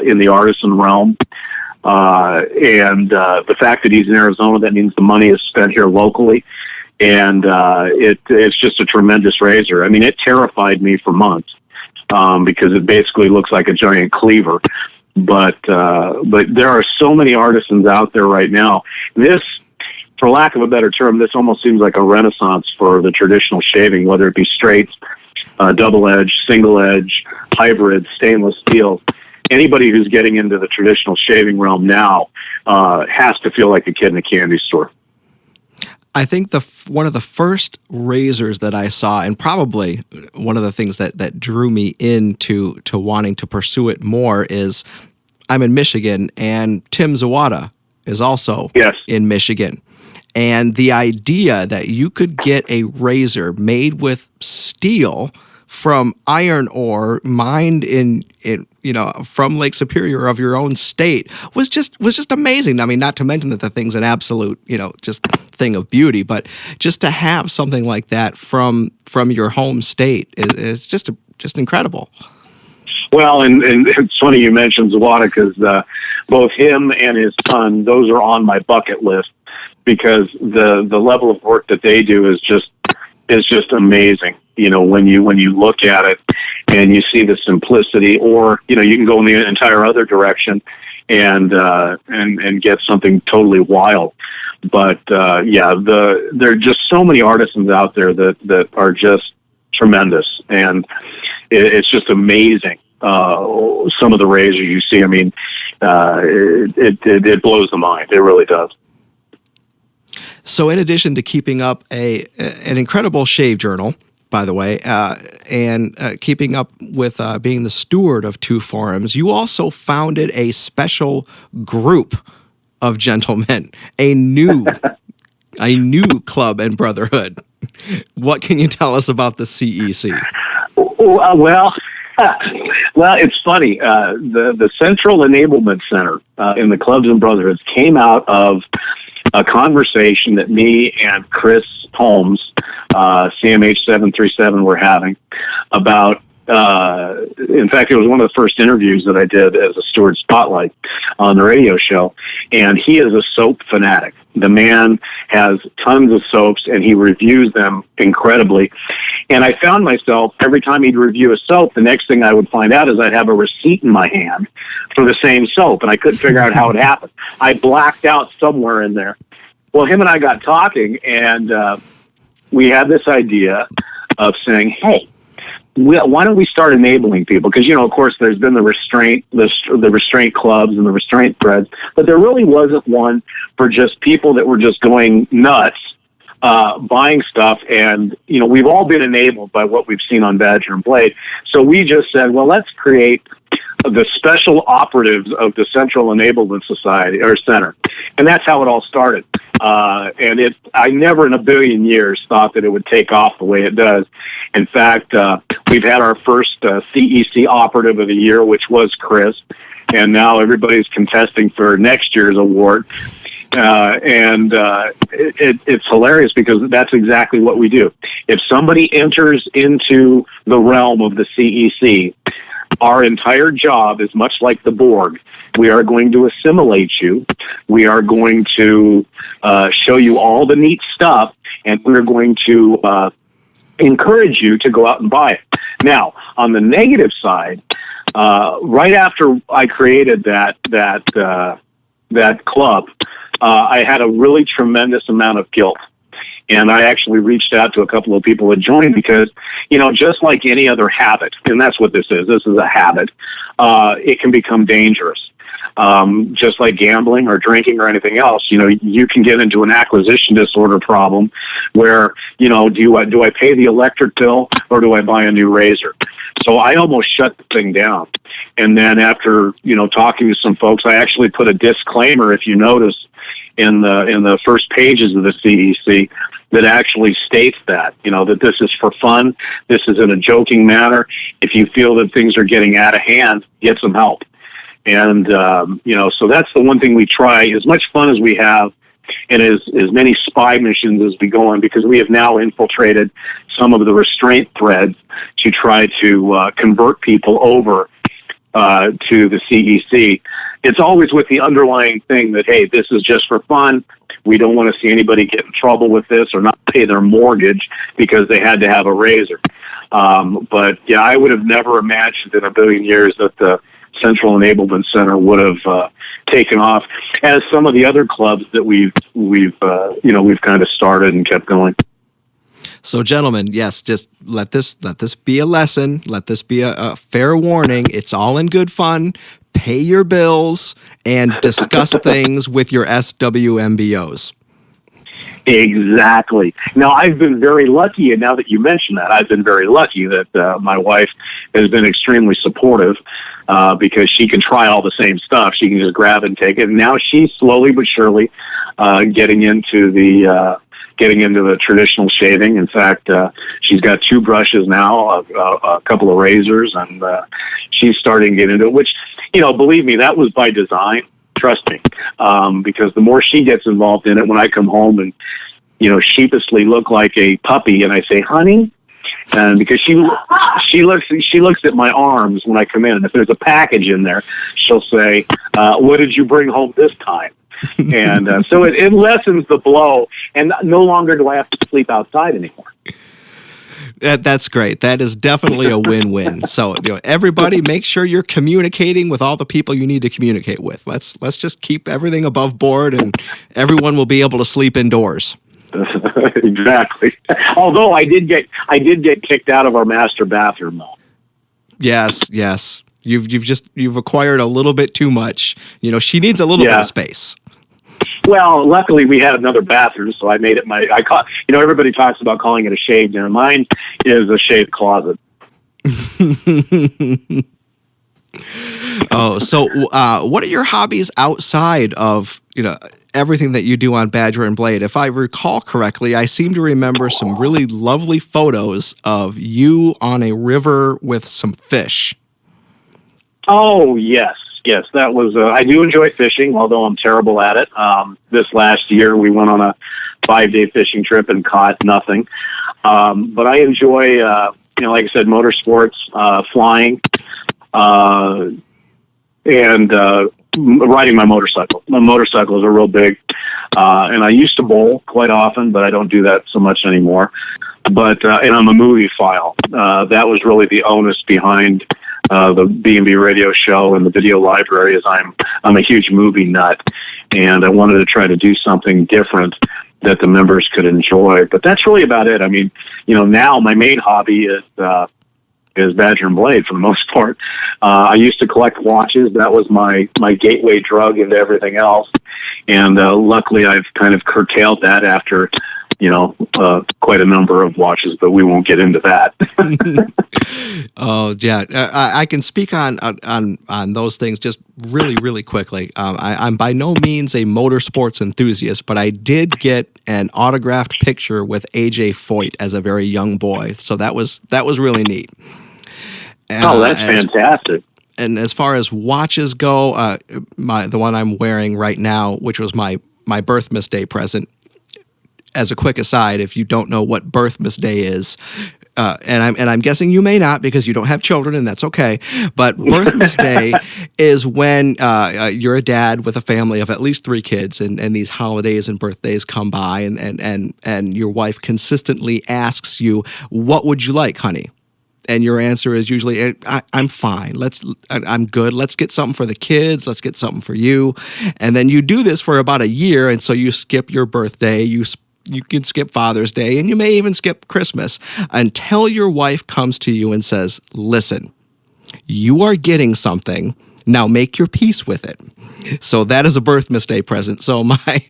in the artisan realm. And the fact that he's in Arizona, that means the money is spent here locally. And it's just a tremendous razor. I mean, it terrified me for months because it basically looks like a giant cleaver. But there are so many artisans out there right now. This, for lack of a better term, this almost seems like a renaissance for the traditional shaving, whether it be straights, double edge, single edge, hybrid, stainless steel. Anybody who's getting into the traditional shaving realm now has to feel like a kid in a candy store. I think one of the first razors that I saw, and probably one of the things that drew me into wanting to pursue it more, is I'm in Michigan, and Tim Zawada is also in Michigan. And the idea that you could get a razor made with steel from iron ore mined in from Lake Superior of your own state was just amazing. I mean, not to mention that the thing's an absolute, just thing of beauty, but just to have something like that from your home state is just incredible. Well, and it's funny you mentioned Zawada because both him and his son, those are on my bucket list because the level of work that they do is just amazing. When you look at it and you see the simplicity, or you can go in the entire other direction and get something totally wild. But there are just so many artisans out there that are just tremendous, and it's just amazing. Some of the razors you see, I mean, it blows the mind. It really does. So in addition to keeping up an incredible shave journal, by the way, and keeping up with being the steward of 2 forums, you also founded a special group of gentlemen, a new club and brotherhood. What can you tell us about the CEC? Well, well, it's funny. The Central Enablement Center in the Clubs and Brotherhoods came out of a conversation that me and Chris Holmes, CMH 737, were having about. In fact, it was one of the first interviews that I did as a Steward Spotlight on the radio show, and he is a soap fanatic. The man has tons of soaps, and he reviews them incredibly. And I found myself, every time he'd review a soap, the next thing I would find out is I'd have a receipt in my hand for the same soap, and I couldn't figure out how it happened. I blacked out somewhere in there. Well, him and I got talking, and we had this idea of saying, hey, why don't we start enabling people? Because, of course, there's been the restraint clubs and the restraint threads, but there really wasn't one for just people that were just going nuts, buying stuff. And, we've all been enabled by what we've seen on Badger and Blade. So we just said, well, let's create the special operatives of the Central Enablement Society or Center. And that's how it all started. And I never in a billion years thought that it would take off the way it does. In fact, we've had our first CEC operative of the year, which was Chris. And now everybody's contesting for next year's award. It's hilarious because that's exactly what we do. If somebody enters into the realm of the CEC, our entire job is much like the Borg. We are going to assimilate you. We are going to show you all the neat stuff, and we're going to encourage you to go out and buy it. Now, on the negative side, right after I created that club, I had a really tremendous amount of guilt. And I actually reached out to a couple of people that joined because, just like any other habit, and that's what this is a habit, it can become dangerous. Just like gambling or drinking or anything else, you can get into an acquisition disorder problem where, do I pay the electric bill or do I buy a new razor? So I almost shut the thing down. And then after, talking to some folks, I actually put a disclaimer, if you notice, in the first pages of the CEC that actually states that, that this is for fun. This is in a joking manner. If you feel that things are getting out of hand, get some help. And, so that's the one thing we try, as much fun as we have and as many spy missions as we go on, because we have now infiltrated some of the restraint threads to try to convert people over to the CEC. It's always with the underlying thing that, hey, this is just for fun. We don't want to see anybody get in trouble with this or not pay their mortgage because they had to have a razor. But yeah, I would have never imagined in a billion years that the Central Enablement Center would have taken off as some of the other clubs that we've kind of started and kept going. So, gentlemen, yes, just let this be a lesson. Let this be a fair warning. It's all in good fun. Pay your bills and discuss things with your SWMBOs. Exactly. Now, I've been very lucky, and now that you mention that, I've been very lucky that my wife has been extremely supportive because she can try all the same stuff. She can just grab and take it. And now she's slowly but surely getting into the traditional shaving. In fact, she's got 2 brushes now, a couple of razors, and she's starting to get into it, which, believe me, that was by design. Trust me, because the more she gets involved in it, when I come home and, sheepishly look like a puppy and I say, honey, and because she looks at my arms when I come in, and if there's a package in there, she'll say, what did you bring home this time? And so it lessens the blow, and no longer do I have to sleep outside anymore. That's great. That is definitely a win-win. So, everybody, make sure you're communicating with all the people you need to communicate with. Let's just keep everything above board, and everyone will be able to sleep indoors. Exactly. Although I did get kicked out of our master bathroom, though. Yes. You've acquired a little bit too much. She needs a little bit of space. Well, luckily we had another bathroom, so I made it everybody talks about calling it a shaved dinner. Mine is a shaved closet. Oh, so what are your hobbies outside of, everything that you do on Badger and Blade. If I recall correctly, I seem to remember some really lovely photos of you on a river with some fish. Oh, yes. Yes, that was, I do enjoy fishing, although I'm terrible at it. This last year, we went on a 5-day fishing trip and caught nothing. But I enjoy, like I said, motorsports, flying, and riding my motorcycle. My motorcycles are real big, and I used to bowl quite often, but I don't do that so much anymore. But and I'm a movie file. That was really the onus behind the B&B Radio show and the video library. Is I'm a huge movie nut, and I wanted to try to do something different that the members could enjoy. But that's really about it. I mean, now my main hobby is Badger and Blade for the most part. I used to collect watches. That was my gateway drug into everything else. And luckily I've kind of curtailed that after, quite a number of watches, but we won't get into that. Oh, yeah. I can speak on those things just really, really quickly. I'm by no means a motorsports enthusiast, but I did get an autographed picture with A.J. Foyt as a very young boy. So that was really neat. Oh, that's fantastic. And as far as watches go, the one I'm wearing right now, which was my Birthmas Day present. As a quick aside, if you don't know what Birthmas Day is, and I'm guessing you may not because you don't have children, and that's okay. But Birthmas Day is when you're a dad with a family of at least 3 kids, and these holidays and birthdays come by, and your wife consistently asks you, "What would you like, honey?" And your answer is usually, I'm fine. I'm good. Let's get something for the kids. Let's get something for you. And then you do this for about a year. And so you skip your birthday. You can skip Father's Day. And you may even skip Christmas until your wife comes to you and says, listen, you are getting something. Now make your peace with it. So that is a Birthmas Day present. So my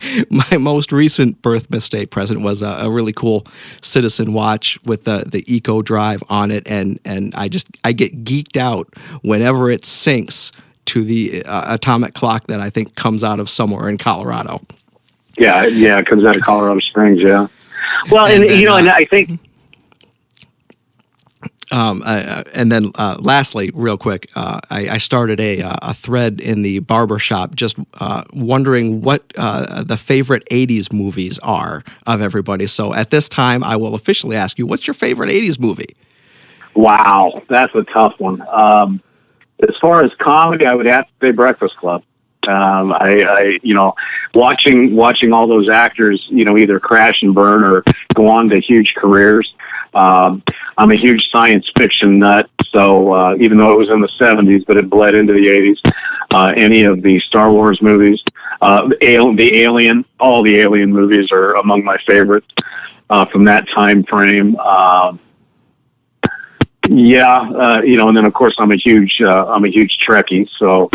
most recent Birthmas Day present was a really cool Citizen watch with the Eco Drive on it, and I get geeked out whenever it syncs to the atomic clock that I think comes out of somewhere in Colorado. Yeah, it comes out of Colorado Springs. Yeah. Well, and I think. And then lastly, real quick, I started a thread in the barbershop just wondering what the favorite 80s movies are of everybody. So at this time, I will officially ask you, what's your favorite 80s movie? Wow, that's a tough one. As far as comedy, I would have to say Breakfast Club. Watching all those actors, either crash and burn or go on to huge careers. I'm a huge science fiction nut, so even though it was in the 70s, but it bled into the 80s. Any of the Star Wars movies, the Alien, all the Alien movies are among my favorites from that time frame. And then of course I'm a huge Trekkie, so.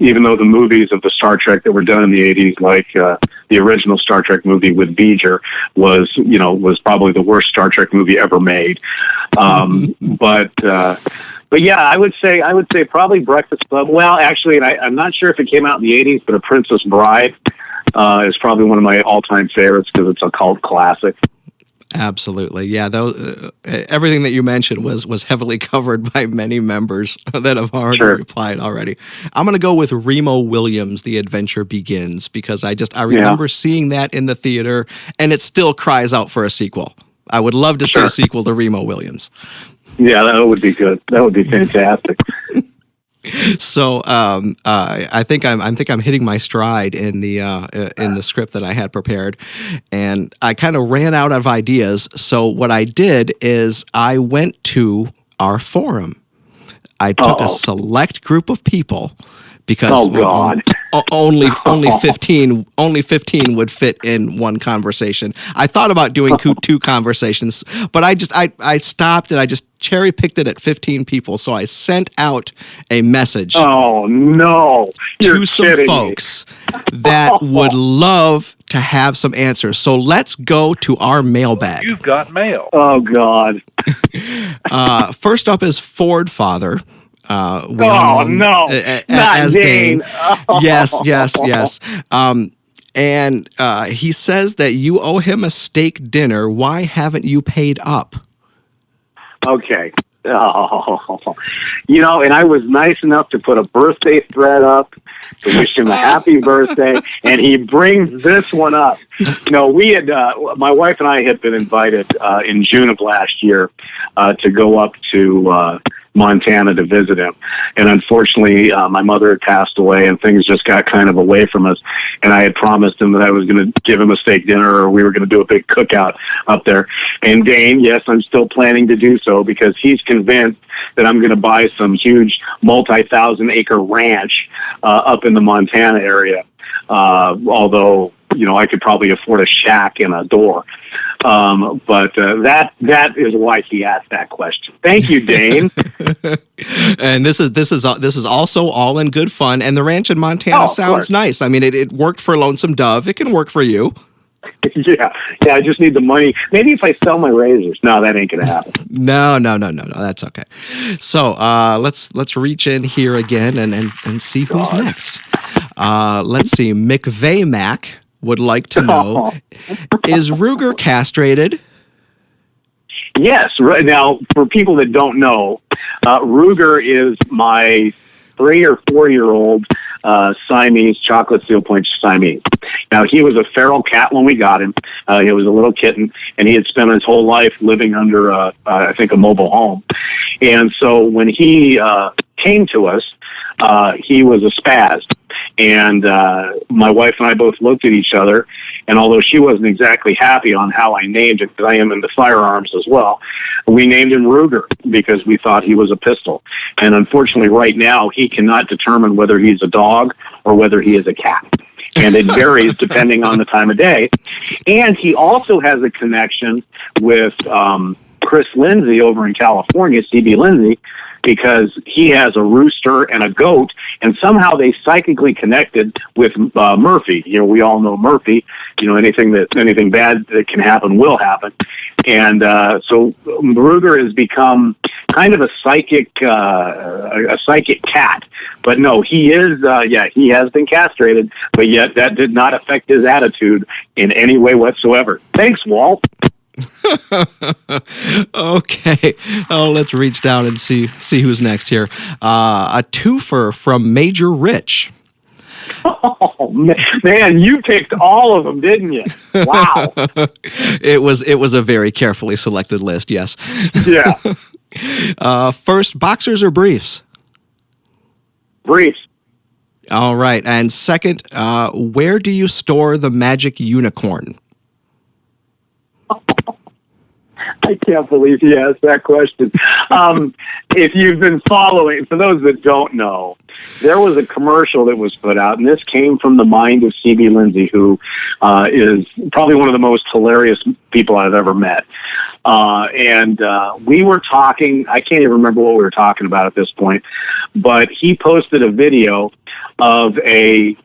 Even though the movies of the Star Trek that were done in the 80s, like the original Star Trek movie with Beeger was probably the worst Star Trek movie ever made. But yeah, I would say probably Breakfast Club. Well, actually, and I'm not sure if it came out in the 80s, but A Princess Bride is probably one of my all-time favorites because it's a cult classic. Absolutely. Yeah, everything that you mentioned was heavily covered by many members that have already replied already. I'm going to go with Remo Williams, The Adventure Begins, because I remember seeing that in the theater, and it still cries out for a sequel. I would love to see a sequel to Remo Williams. Yeah, that would be good. That would be fantastic. So I think I'm hitting my stride in the script that I had prepared, and I kind of ran out of ideas. So what I did is I went to our forum. I took a select group of people because only 15 would fit in one conversation. I thought about doing 2 conversations, but I stopped and I just cherry picked it at 15 people. So I sent out a message. Oh no! To some folks that would love to have some answers. So let's go to our mailbag. You've got mail. Oh God! First up is Ford Father. No, not Dane. Yes. And he says that you owe him a steak dinner. Why haven't you paid up? Okay. Oh, and I was nice enough to put a birthday thread up to wish him a happy birthday, and he brings this one up. We had, my wife and I had been invited in June of last year to go up to Montana to visit him. And unfortunately, my mother had passed away and things just got kind of away from us. And I had promised him that I was going to give him a steak dinner, or we were going to do a big cookout up there. And Dane, yes, I'm still planning to do so because he's convinced that I'm going to buy some huge multi-thousand acre ranch up in the Montana area. Although, I could probably afford a shack and a door. But that is why he asked that question. Thank you, Dane. And this is also all in good fun. And the ranch in Montana sounds nice. I mean, it worked for Lonesome Dove. It can work for you. Yeah. I just need the money. Maybe if I sell my razors. No, that ain't gonna happen. No. That's okay. So let's reach in here again and see who's next. Let's see. McVeigh Mac would like to know, is Ruger castrated? Yes. Right now, for people that don't know, Ruger is my 3 or 4 year old Siamese, chocolate seal point Siamese. Now, he was a feral cat when we got him. He was a little kitten, and he had spent his whole life living under, I think, a mobile home. And so when he came to us, he was a spaz. And my wife and I both looked at each other, and although she wasn't exactly happy on how I named it, because I am into firearms as well, we named him Ruger because we thought he was a pistol. And unfortunately, right now, he cannot determine whether he's a dog or whether he is a cat. And it varies depending on the time of day. And he also has a connection with Chris Lindsay over in California, CB Lindsay, because he has a rooster and a goat, and somehow they psychically connected with Murphy. We all know Murphy. Anything bad that can happen will happen. And so Ruger has become kind of a psychic cat. But no, he is, he has been castrated, but yet that did not affect his attitude in any way whatsoever. Thanks, Walt. Okay. Let's reach down and see who's next here. A twofer from Major Rich. Oh man, you picked all of them, didn't you? Wow. It was a very carefully selected list. Yes. Yeah. First, boxers or briefs? Briefs. All right. And second, where do you store the magic unicorn? I can't believe he asked that question. If you've been following, for those that don't know, there was a commercial that was put out, and this came from the mind of CB Lindsay, who is probably one of the most hilarious people I've ever met. And we were talking, I can't even remember what we were talking about at this point, but he posted a video of and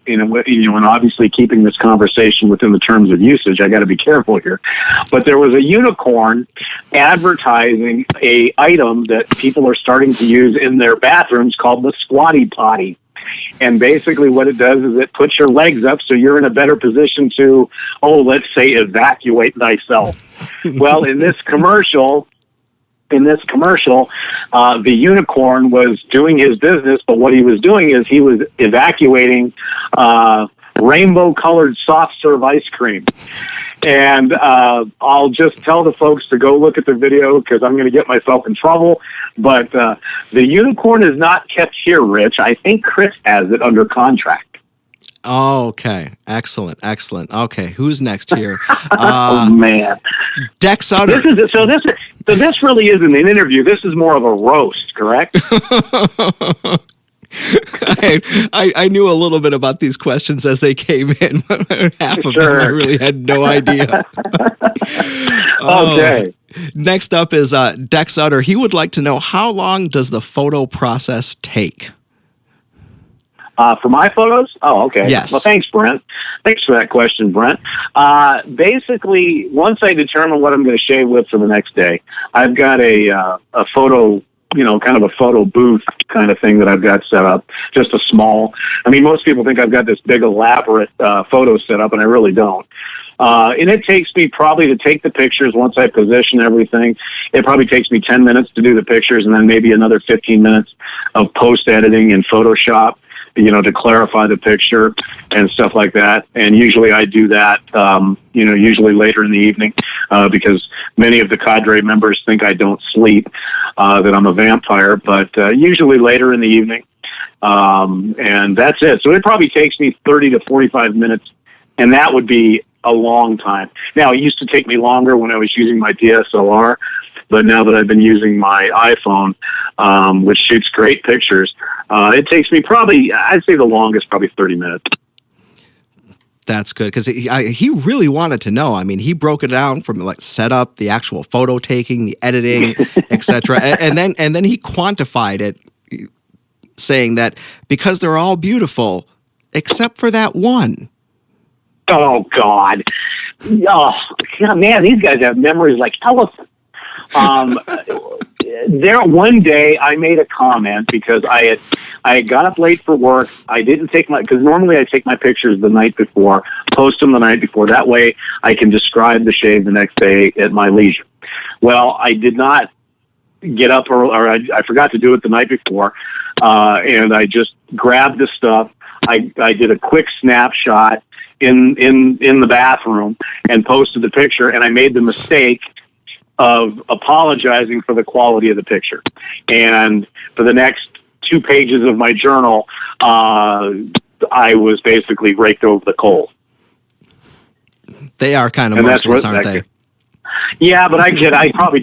obviously keeping this conversation within the terms of usage, I got to be careful here. But there was a unicorn advertising a item that people are starting to use in their bathrooms called the squatty potty. And basically what it does is it puts your legs up so you're in a better position to, let's say, evacuate thyself. Well, in this commercial, the unicorn was doing his business, but what he was doing is he was evacuating rainbow-colored soft serve ice cream. And I'll just tell the folks to go look at the video because I'm going to get myself in trouble. But the unicorn is not kept here, Rich. I think Chris has it under contract. Oh, okay. Excellent. Okay, who's next here? Oh, man. Dex Utter. So this really isn't an interview. This is more of a roast, correct? I knew a little bit about these questions as they came in. Half of them I really had no idea. Okay. Next up is Dex Utter. He would like to know, how long does the photo process take? For my photos? Oh, okay. Yes. Well, thanks, Brent. Thanks for that question, Brent. Basically, once I determine what I'm going to shave with for the next day, I've got a photo kind of a photo booth kind of thing that I've got set up. Just a small. I mean, most people think I've got this big elaborate photo set up, and I really don't. And it takes me probably to take the pictures once I position everything. It probably takes me 10 minutes to do the pictures, and then maybe another 15 minutes of post editing in Photoshop, to clarify the picture and stuff like that. And usually I do that, usually later in the evening, because many of the cadre members think I don't sleep, that I'm a vampire, but usually later in the evening. And that's it. So it probably takes me 30 to 45 minutes, and that would be a long time. Now, it used to take me longer when I was using my DSLR, but now that I've been using my iPhone, which shoots great pictures, it takes me probably, I'd say the longest, probably 30 minutes. That's good, because he really wanted to know. I mean, he broke it down from like setup, the actual photo taking, the editing, etc., and then he quantified it, saying that because they're all beautiful except for that one. Oh God! Oh man, these guys have memories like elephants. There, one day I made a comment because I had got up late for work. I didn't take because normally I take my pictures the night before, post them the night before. That way I can describe the shave the next day at my leisure. Well, I did not get up, or I forgot to do it the night before, and I just grabbed the stuff. I did a quick snapshot in the bathroom and posted the picture, and I made the mistake of apologizing for the quality of the picture. And for the next 2 pages of my journal, I was basically raked over the coals. They are kind of merciless, aren't they? Yeah, but I probably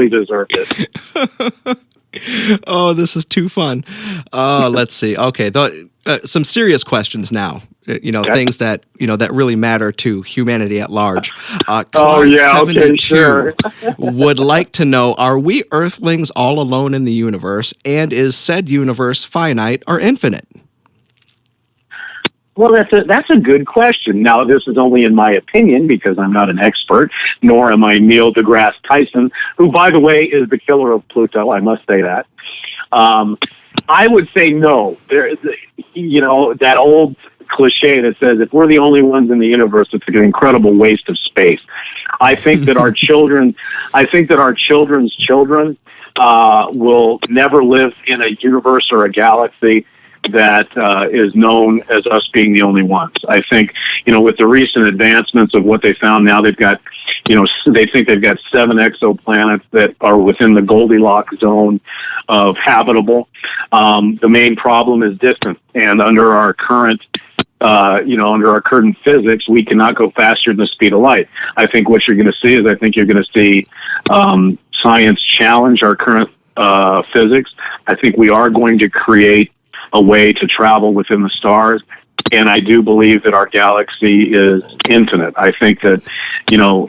deserved it. Oh, this is too fun. Let's see. Okay, some serious questions now. Things that that really matter to humanity at large. Clyde 72 sure. would like to know: are we Earthlings all alone in the universe, and is said universe finite or infinite? Well, that's a good question. Now, this is only in my opinion because I'm not an expert, nor am I Neil deGrasse Tyson, who, by the way, is the killer of Pluto. I must say that. I would say no. There is, that old cliche that says if we're the only ones in the universe, it's an incredible waste of space. I think that our children's children will never live in a universe or a galaxy that is known as us being the only ones. I think, with the recent advancements of what they found now, they've got, they think they've got 7 exoplanets that are within the Goldilocks zone of habitable. The main problem is distance, and under our current physics, we cannot go faster than the speed of light. I think what you're going to see is science challenge our current physics. I think we are going to create a way to travel within the stars, and I do believe that our galaxy is infinite. I think that,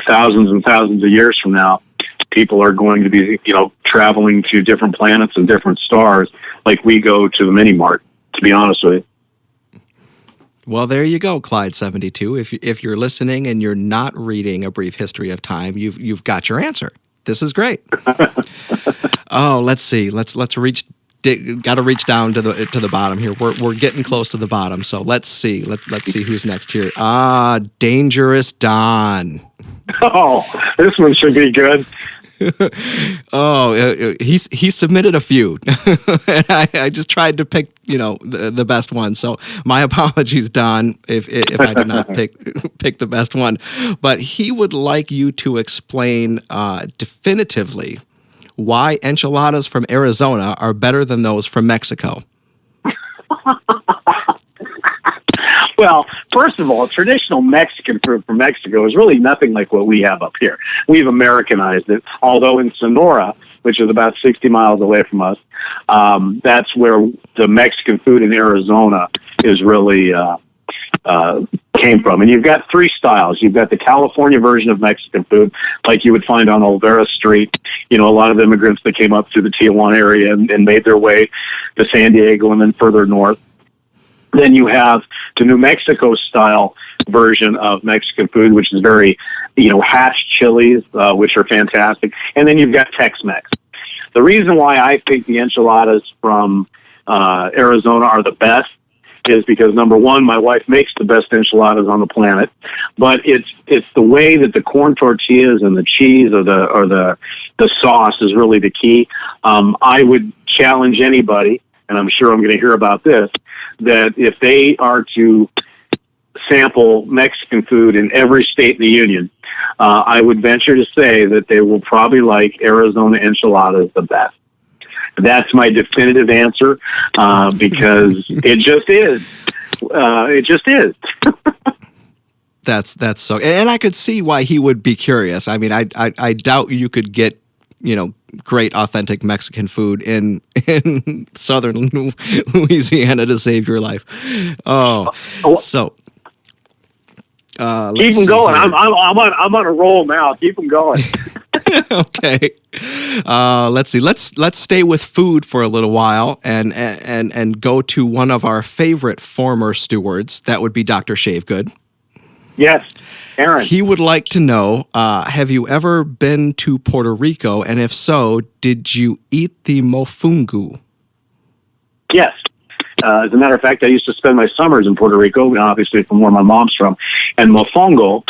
thousands and thousands of years from now, people are going to be, traveling to different planets and different stars like we go to the mini-mart, to be honest with you. Well, there you go, Clyde 72. If you're listening and you're not reading A Brief History of Time, you've got your answer. This is great. Oh, let's see. Let's reach. Got to reach down to the bottom here. We're getting close to the bottom. So let's see. Let's see who's next here. Dangerous Don. Oh, this one should be good. He submitted a few, and I just tried to pick the best one. So my apologies, Don, if I did not pick the best one. But he would like you to explain definitively why enchiladas from Arizona are better than those from Mexico. Well, first of all, traditional Mexican food from Mexico is really nothing like what we have up here. We've Americanized it, although in Sonora, which is about 60 miles away from us, that's where the Mexican food in Arizona is really came from. And you've got 3 styles. You've got the California version of Mexican food, like you would find on Olvera Street. A lot of immigrants that came up through the Tijuana area and made their way to San Diego and then further north. Then you have the New Mexico style version of Mexican food, which is very, hatch chilies, which are fantastic. And then you've got Tex-Mex. The reason why I think the enchiladas from Arizona are the best is because, number one, my wife makes the best enchiladas on the planet, but it's the way that the corn tortillas and the cheese or the sauce is really the key. I would challenge anybody, and I'm sure I'm going to hear about this, that if they are to sample Mexican food in every state in the union, I would venture to say that they will probably like Arizona enchiladas the best. That's my definitive answer, because it just is. It just is. That's so, and I could see why he would be curious. I mean, I doubt you could get, great authentic Mexican food in southern Louisiana to save your life. So keep them going. I'm on a roll now. Keep them going. Okay. Let's see. Let's stay with food for a little while and go to one of our favorite former stewards. That would be Dr. Shavegood. Yes, Aaron. He would like to know, have you ever been to Puerto Rico? And if so, did you eat the mofongo? Yes. As a matter of fact, I used to spend my summers in Puerto Rico, obviously from where my mom's from. And mofongo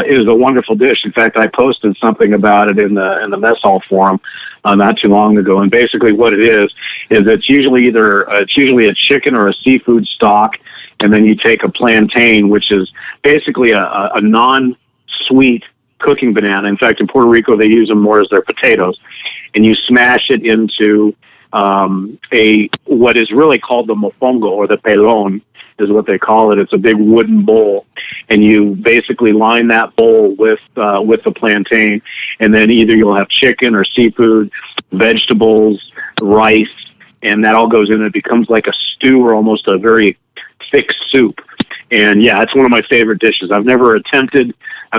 is a wonderful dish. In fact, I posted something about it in the mess hall forum not too long ago. And basically what it is it's usually a chicken or a seafood stock, and then you take a plantain, which is basically a non-sweet cooking banana. In fact, in Puerto Rico, they use them more as their potatoes. And you smash it into what is really called the mofongo, or the pelon is what they call it. It's a big wooden bowl, and you basically line that bowl with the plantain, and then either you'll have chicken or seafood, vegetables, rice, and that all goes in. It becomes like a stew or almost a very thick soup. And yeah, it's one of my favorite dishes. I've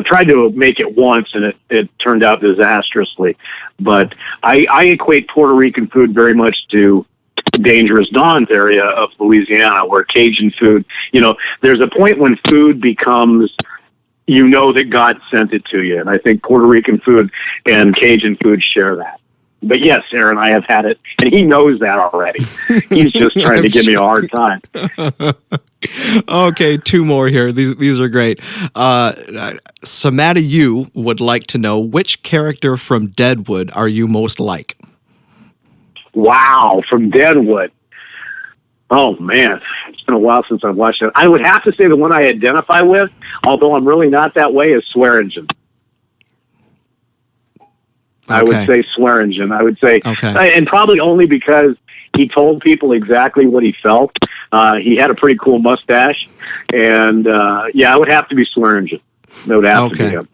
tried to make it once, and it turned out disastrously. But I equate Puerto Rican food very much to Dangerous Dawn's area of Louisiana, where Cajun food, there's a point when food becomes, that God sent it to you. And I think Puerto Rican food and Cajun food share that. But yes, Aaron, I have had it, and he knows that already. He's just trying to give me a hard time. Okay, two more here. These are great. Samantha Yu would like to know, which character from Deadwood are you most like? Wow, from Deadwood. Oh, man. It's been a while since I've watched it. I would have to say the one I identify with, although I'm really not that way, is Swearingen. I would say Swearingen. I would say, and probably only because he told people exactly what he felt. He had a pretty cool mustache, and I would have to be Swearingen. It would have to be him.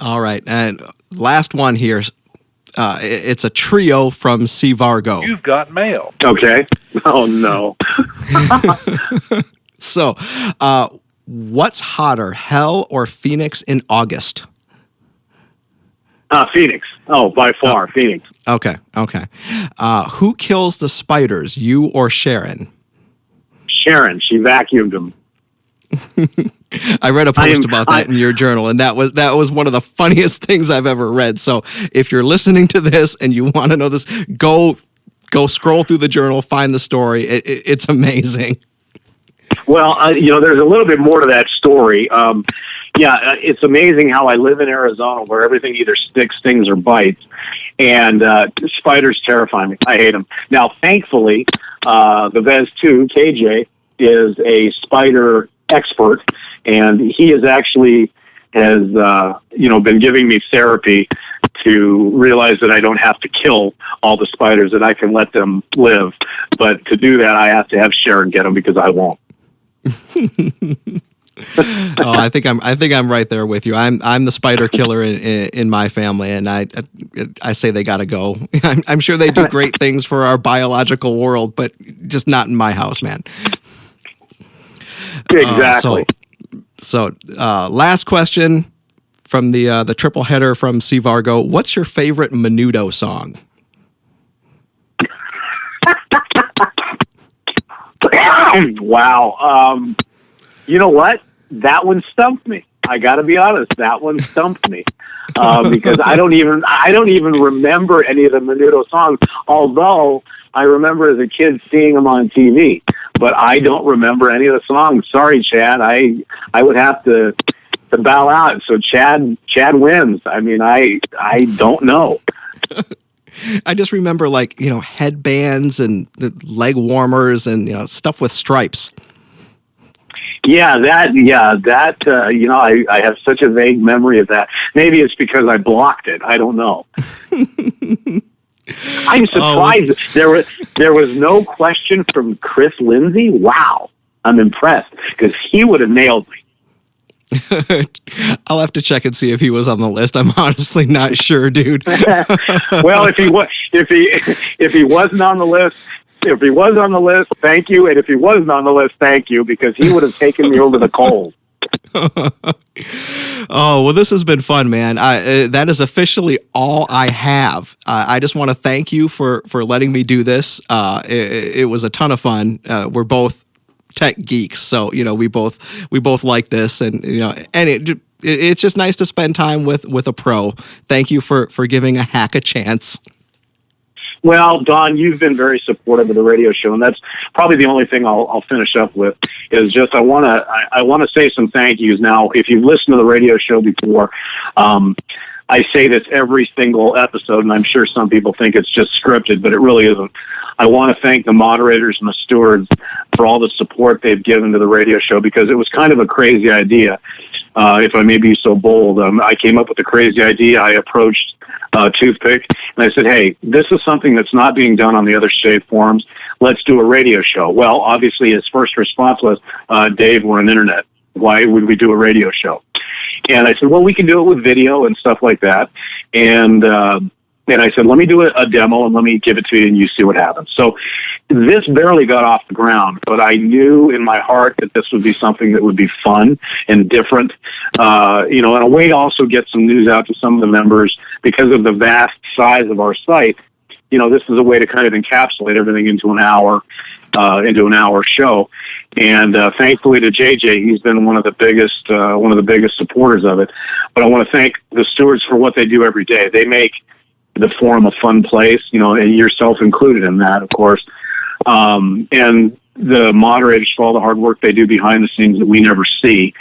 All right, and last one here. It's a trio from C. Vargo. You've got mail. Okay. Oh no. So, what's hotter, Hell or Phoenix in August? Phoenix. Oh, by far, Phoenix. Okay. Who kills the spiders, you or Sharon? Sharon. She vacuumed them. I read a post about that in your journal, and that was one of the funniest things I've ever read. So if you're listening to this and you want to know this, go scroll through the journal, find the story. It's amazing. Well, there's a little bit more to that story. It's amazing how I live in Arizona, where everything either sticks, stings, or bites, and spiders terrify me. I hate them. Now, thankfully, the Vez 2, KJ, is a spider expert, and he has been giving me therapy to realize that I don't have to kill all the spiders, that I can let them live. But to do that, I have to have Sharon get them, because I won't. I think I'm right there with you. I'm the spider killer in my family, and I say they gotta go. I'm sure they do great things for our biological world, but just not in my house, man. Exactly. So last question from the triple header from C. Vargo. What's your favorite Menudo song? Wow. You know what? That one stumped me. I got to be honest. That one stumped me. because I don't even remember any of the Menudo songs, although I remember as a kid seeing them on TV, but I don't remember any of the songs. Sorry, Chad. I would have to bow out. So Chad wins. I mean, I don't know. I just remember, like, headbands and the leg warmers and, stuff with stripes. Yeah, that, I have such a vague memory of that. Maybe it's because I blocked it. I don't know. I'm surprised there was no question from Chris Lindsay. Wow. I'm impressed because he would have nailed me. I'll have to check and see if he was on the list. I'm honestly not sure, dude. Well, if he wasn't on the list, if he was on the list, thank you. And if he wasn't on the list, thank you, because he would have taken me over the coals. Oh, well, this has been fun, man. That is officially all I have. I just want to thank you for letting me do this. It was a ton of fun. We're both tech geeks, so we both like this, and it's just nice to spend time with a pro. Thank you for giving a hack a chance. Well, Don, you've been very supportive of the radio show, and that's probably the only thing I'll finish up with is just I want to say some thank yous. Now, if you've listened to the radio show before, I say this every single episode, and I'm sure some people think it's just scripted, but it really isn't. I want to thank the moderators and the stewards for all the support they've given to the radio show, because it was kind of a crazy idea. If I may be so bold, I came up with a crazy idea. I approached Toothpick, and I said, hey, this is something that's not being done on the other state forums. Let's do a radio show. Well, obviously, his first response was, Dave, we're on internet. Why would we do a radio show? And I said, well, we can do it with video and stuff like that. And I said, let me do a demo and let me give it to you and you see what happens. So this barely got off the ground, but I knew in my heart that this would be something that would be fun and different, and a way to also get some news out to some of the members because of the vast size of our site. This is a way to kind of encapsulate everything into an hour show. And thankfully to JJ, he's been one of the biggest supporters of it. But I want to thank the stewards for what they do every day. They make the forum a fun place, and yourself included in that, of course. And the moderators for all the hard work they do behind the scenes that we never see.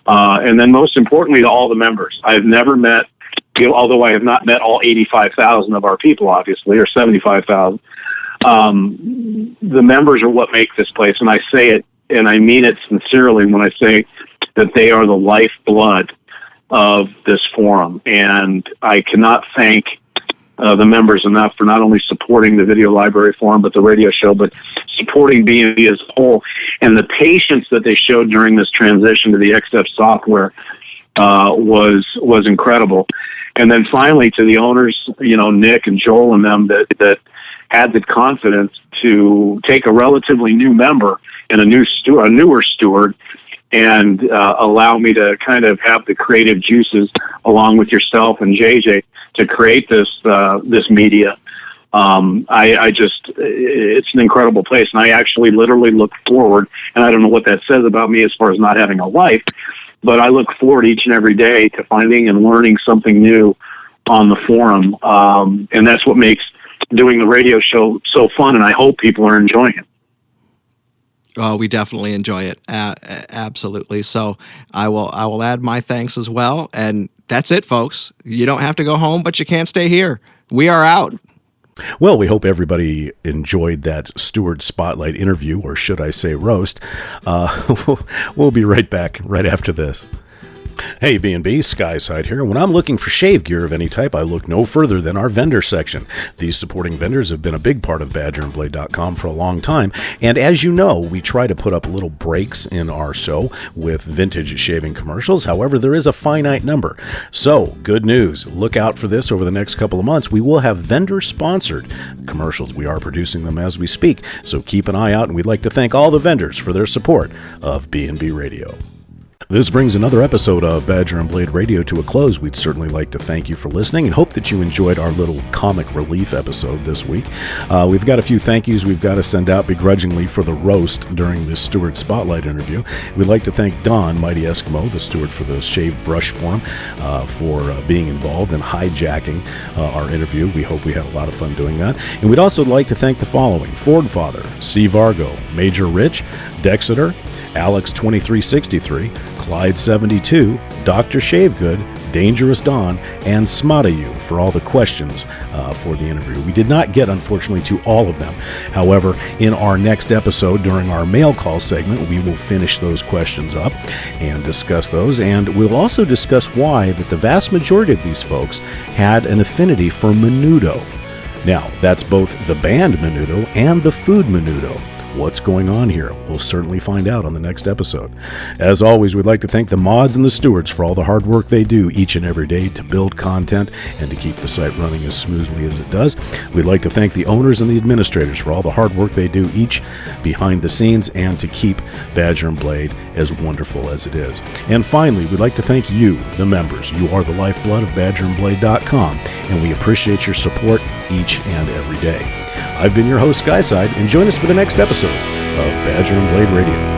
And then most importantly to all the members. I've never met, although I have not met all 85,000 of our people, obviously, or 75,000. The members are what make this place. And I say it, and I mean it sincerely when I say that they are the lifeblood of this forum. And I cannot thank the members enough for not only supporting the Video Library Forum, but the radio show, but supporting B&B as a whole. And the patience that they showed during this transition to the XF software was incredible. And then finally to the owners, Nick and Joel and them that had the confidence to take a relatively new member and a newer steward and allow me to kind of have the creative juices along with yourself and JJ to create this media. It's an incredible place. And I actually literally look forward, and I don't know what that says about me as far as not having a life, but I look forward each and every day to finding and learning something new on the forum. And that's what makes doing the radio show so fun, and I hope people are enjoying it. Oh, we definitely enjoy it. Absolutely. So I will add my thanks as well. And that's it, folks. You don't have to go home, but you can't stay here. We are out. Well, we hope everybody enjoyed that Steward Spotlight interview, or should I say roast. We'll be right back right after this. Hey B&B, SkyPsyd here. When I'm looking for shave gear of any type, I look no further than our vendor section. These supporting vendors have been a big part of BadgerandBlade.com for a long time, and as you know, we try to put up little breaks in our show with vintage shaving commercials. However, there is a finite number. So, good news. Look out for this over the next couple of months. We will have vendor-sponsored commercials. We are producing them as we speak, so keep an eye out, and we'd like to thank all the vendors for their support of B&B Radio. This brings another episode of Badger and Blade Radio to a close. We'd certainly like to thank you for listening and hope that you enjoyed our little comic relief episode this week. We've got a few thank yous we've got to send out begrudgingly for the roast during this Steward Spotlight interview. We'd like to thank Don, Mighty Eskimo, the steward for the shaved brush form, for being involved and hijacking our interview. We hope we had a lot of fun doing that. And we'd also like to thank the following: Ford Father, C. Vargo, Major Rich, Dexeter, Alex 2363, Clyde 72, Dr. Shavegood, Dangerous Dawn, and Smadayu for all the questions for the interview. We did not get, unfortunately, to all of them. However, in our next episode, during our mail call segment, we will finish those questions up and discuss those, and we'll also discuss why that the vast majority of these folks had an affinity for Menudo. Now, that's both the band Menudo and the food Menudo. What's going on here? We'll certainly find out on the next episode. As always, we'd like to thank the mods and the stewards for all the hard work they do each and every day to build content and to keep the site running as smoothly as it does. We'd like to thank the owners and the administrators for all the hard work they do each behind the scenes and to keep Badger and Blade as wonderful as it is. And finally, we'd like to thank you, the members. You are the lifeblood of BadgerandBlade.com, and we appreciate your support each and every day. I've been your host, SkyPsyd, and join us for the next episode of Badger and Blade Radio.